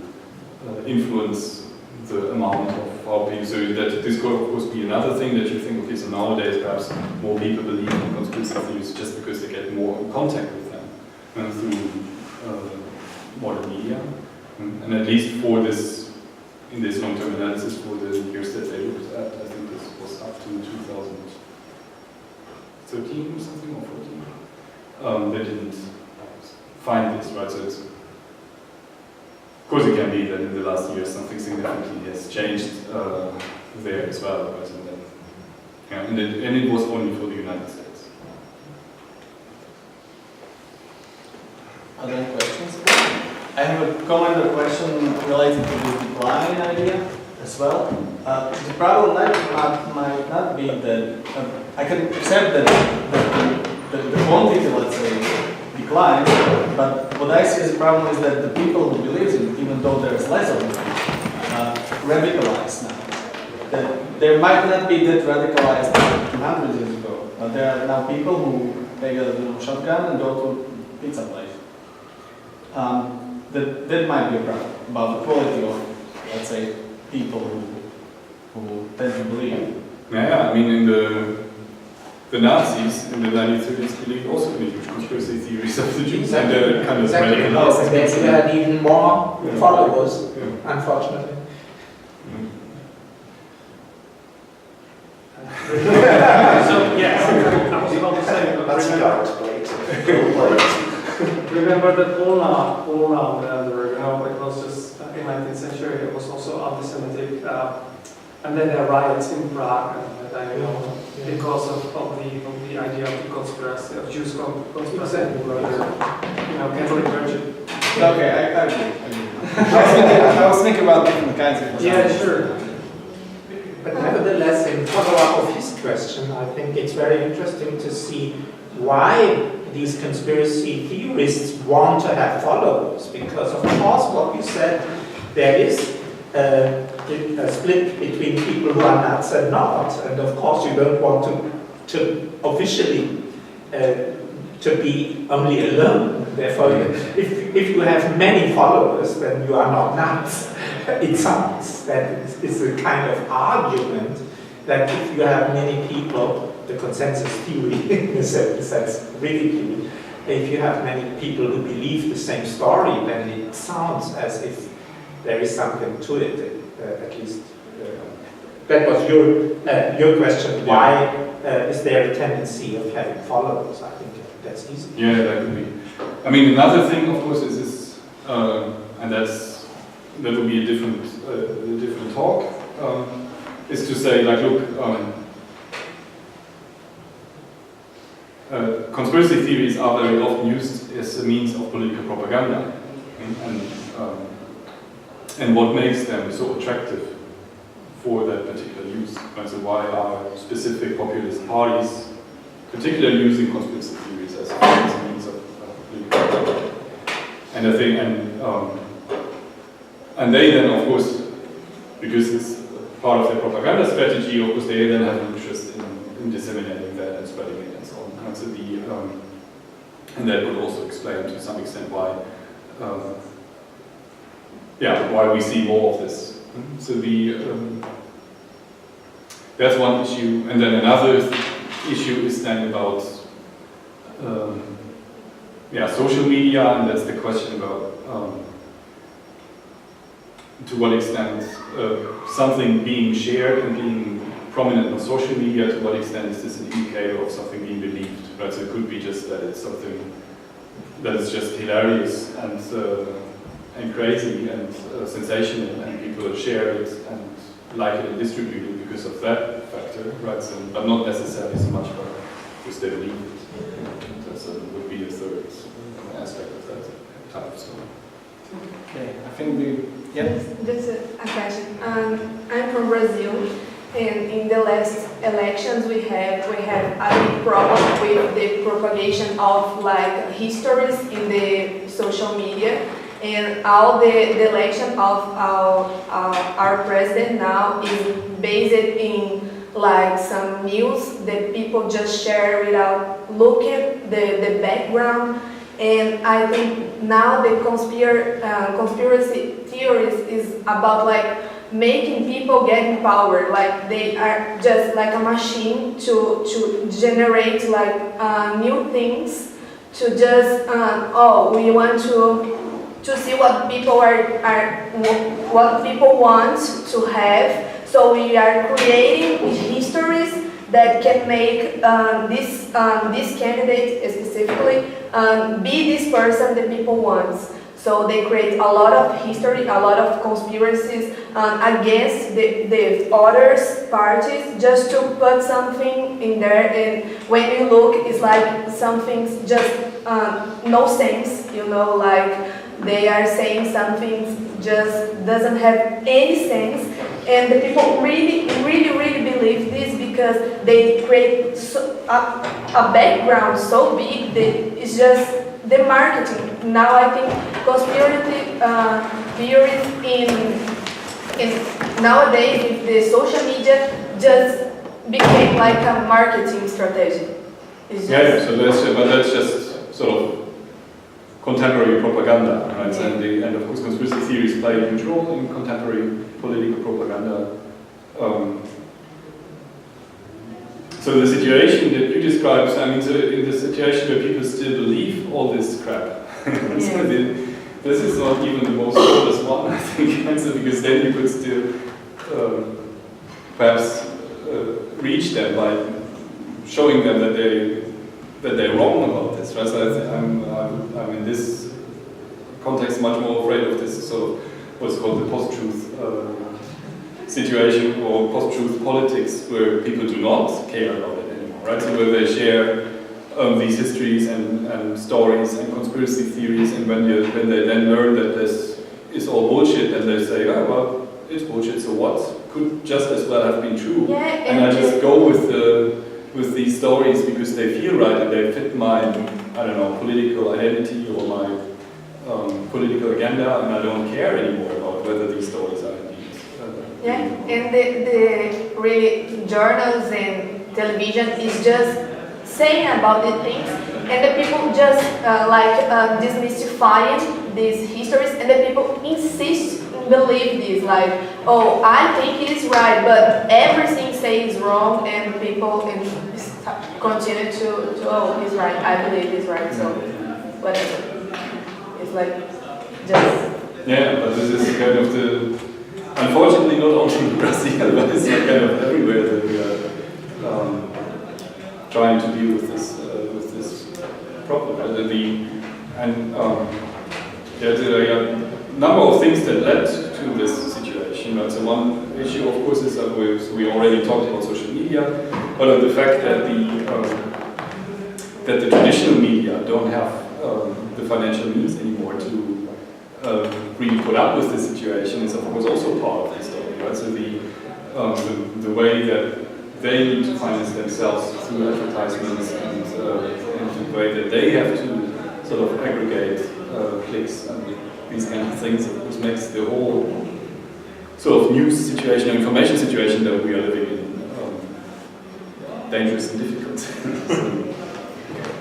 [SPEAKER 2] influence the amount of how people. So that this could of course be another thing that you think, okay, so nowadays perhaps more people believe in conspiracy theories just because they get more in contact with them through modern media. And at least for this, in this long-term analysis for the years that they looked at, I think this was up to 2013 or something, or 14. They didn't find this, right? So it's, of course it can be that in the last year something significantly has changed there as well, right? And it was only for the United States.
[SPEAKER 1] Are there any questions? I have a comment or question related to the decline idea as well. The problem might not be that I can accept that the quantity, let's say, declines, but what I see as a problem is that the people who believe in it, even though there is less of them, radicalized now. That there might not be that radicalized 200 years ago, but there are now people who take a little shotgun and go to pizza place. That might be a problem about the quality of, let's say, people who tend to believe.
[SPEAKER 2] Yeah, I mean, in the Nazis in the 1930s believed also in the huge conspiracy theories of the Jews, and they're kind of radicalized.
[SPEAKER 5] They had even more followers, unfortunately.
[SPEAKER 3] So, yes, I was about to say, remember that Ulna, it was just in the 19th century, it was also anti-Semitic, and then there are riots in Prague, because of the idea of the conspiracy, of Jews conspiracy, Catholic Church.
[SPEAKER 1] Okay, I agree. I was thinking about different kinds of.
[SPEAKER 3] Yeah, sure.
[SPEAKER 5] But nevertheless, in follow-up of his question, I think it's very interesting to see why these conspiracy theorists want to have followers. Because, of course, what you said, there is a split between people who are nuts and not. And, of course, you don't want to officially to be only alone. Therefore, if you have many followers, then you are not nuts. It sounds that it's a kind of argument that if you have many people, the consensus theory in a certain sense, ridiculed. If you have many people who believe the same story, then it sounds as if there is something to it, at least that was your question. Why is there a tendency of having followers? I think that's easy.
[SPEAKER 2] Yeah, that could be. I mean, another thing, of course, is this, and that would be a different talk, is to say, like, look, conspiracy theories are very often used as a means of political propaganda, and what makes them so attractive for that particular use. Right? So why are specific populist parties particularly using conspiracy theories as a means of political propaganda? And I think, and they then, of course, because it's part of their propaganda strategy, of course, they then have an interest in disseminating that and spreading it and so on. And so and that would also explain to some extent why, why we see more of this. So that's one issue, and then another issue is then about social media, and that's the question about to what extent something being shared and being prominent on social media, to what extent is this an indicator of something being believed, right? So it could be just that it's something that is just hilarious and crazy and sensational, and people share it and like it and distribute it because of that factor, right? So, but not necessarily so much because they believe it. That would be a third aspect of that type of story.
[SPEAKER 1] Okay, I think
[SPEAKER 7] Just a question. I'm from Brazil, and in the last elections we had a big problem with the propagation of like histories in the social media, and all the election of our president now is based in like some news that people just share without looking the background. And I think now the conspiracy theories is about like making people get in power, like they are just like a machine to generate like new things, to just we want to see what people what people want to have. So we are creating histories that can make this candidate specifically be this person that people want. So they create a lot of history, a lot of conspiracies against the other parties, just to put something in there. And when you look, it's like something's just no sense, you know, like they are saying something just doesn't have any sense. And the people really believe this because they create a background so big that it's just the marketing. Now I think conspiracy theories in nowadays with the social media just became like a marketing strategy. It's just
[SPEAKER 2] but that's just sort of contemporary propaganda, right? And of course conspiracy theories play a huge role in contemporary political propaganda. So the situation that you described, I mean, so in the situation where people still believe all this crap, so this is not even the most obvious one, I think, because then you could still perhaps reach them by showing them that they're wrong about this, right? So I'm in this context much more afraid of this sort of what's called the post-truth situation, or post-truth politics, where people do not care about it anymore, right? So where they share these histories and stories and conspiracy theories, and when they then learn that this is all bullshit, then they say, oh well, it's bullshit, so what? Could just as well have been true.
[SPEAKER 7] Yeah,
[SPEAKER 2] and I just go with these stories because they feel right and they fit my, I don't know, political identity or my political agenda, and I don't care anymore about whether these stories are indeed.
[SPEAKER 7] And the really journals and television is just saying about the things, and the people just demystifying these histories, and the people insist in believe this, like, oh, I think it is right, but everything says wrong, and people continue to oh, he's right, I believe he's right, so whatever. It's like just...
[SPEAKER 2] Yeah, but this is kind of unfortunately not only in Brazil, but it's kind of everywhere that we are trying to deal with this problem. There are a number of things that led to this situation. So one issue, of course, is that we already talked about social media, but the fact that the traditional media don't have the financial means anymore to really put up with this situation is, of course, also part of the story. Right? So the way that they need to finance themselves through advertisements and the way that they have to sort of aggregate clicks and these kind of things, of course, makes the whole sort of news situation, information situation that we are living in dangerous and difficult.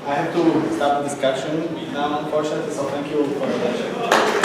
[SPEAKER 1] I have to stop the discussion now, unfortunately, so thank you for your attention.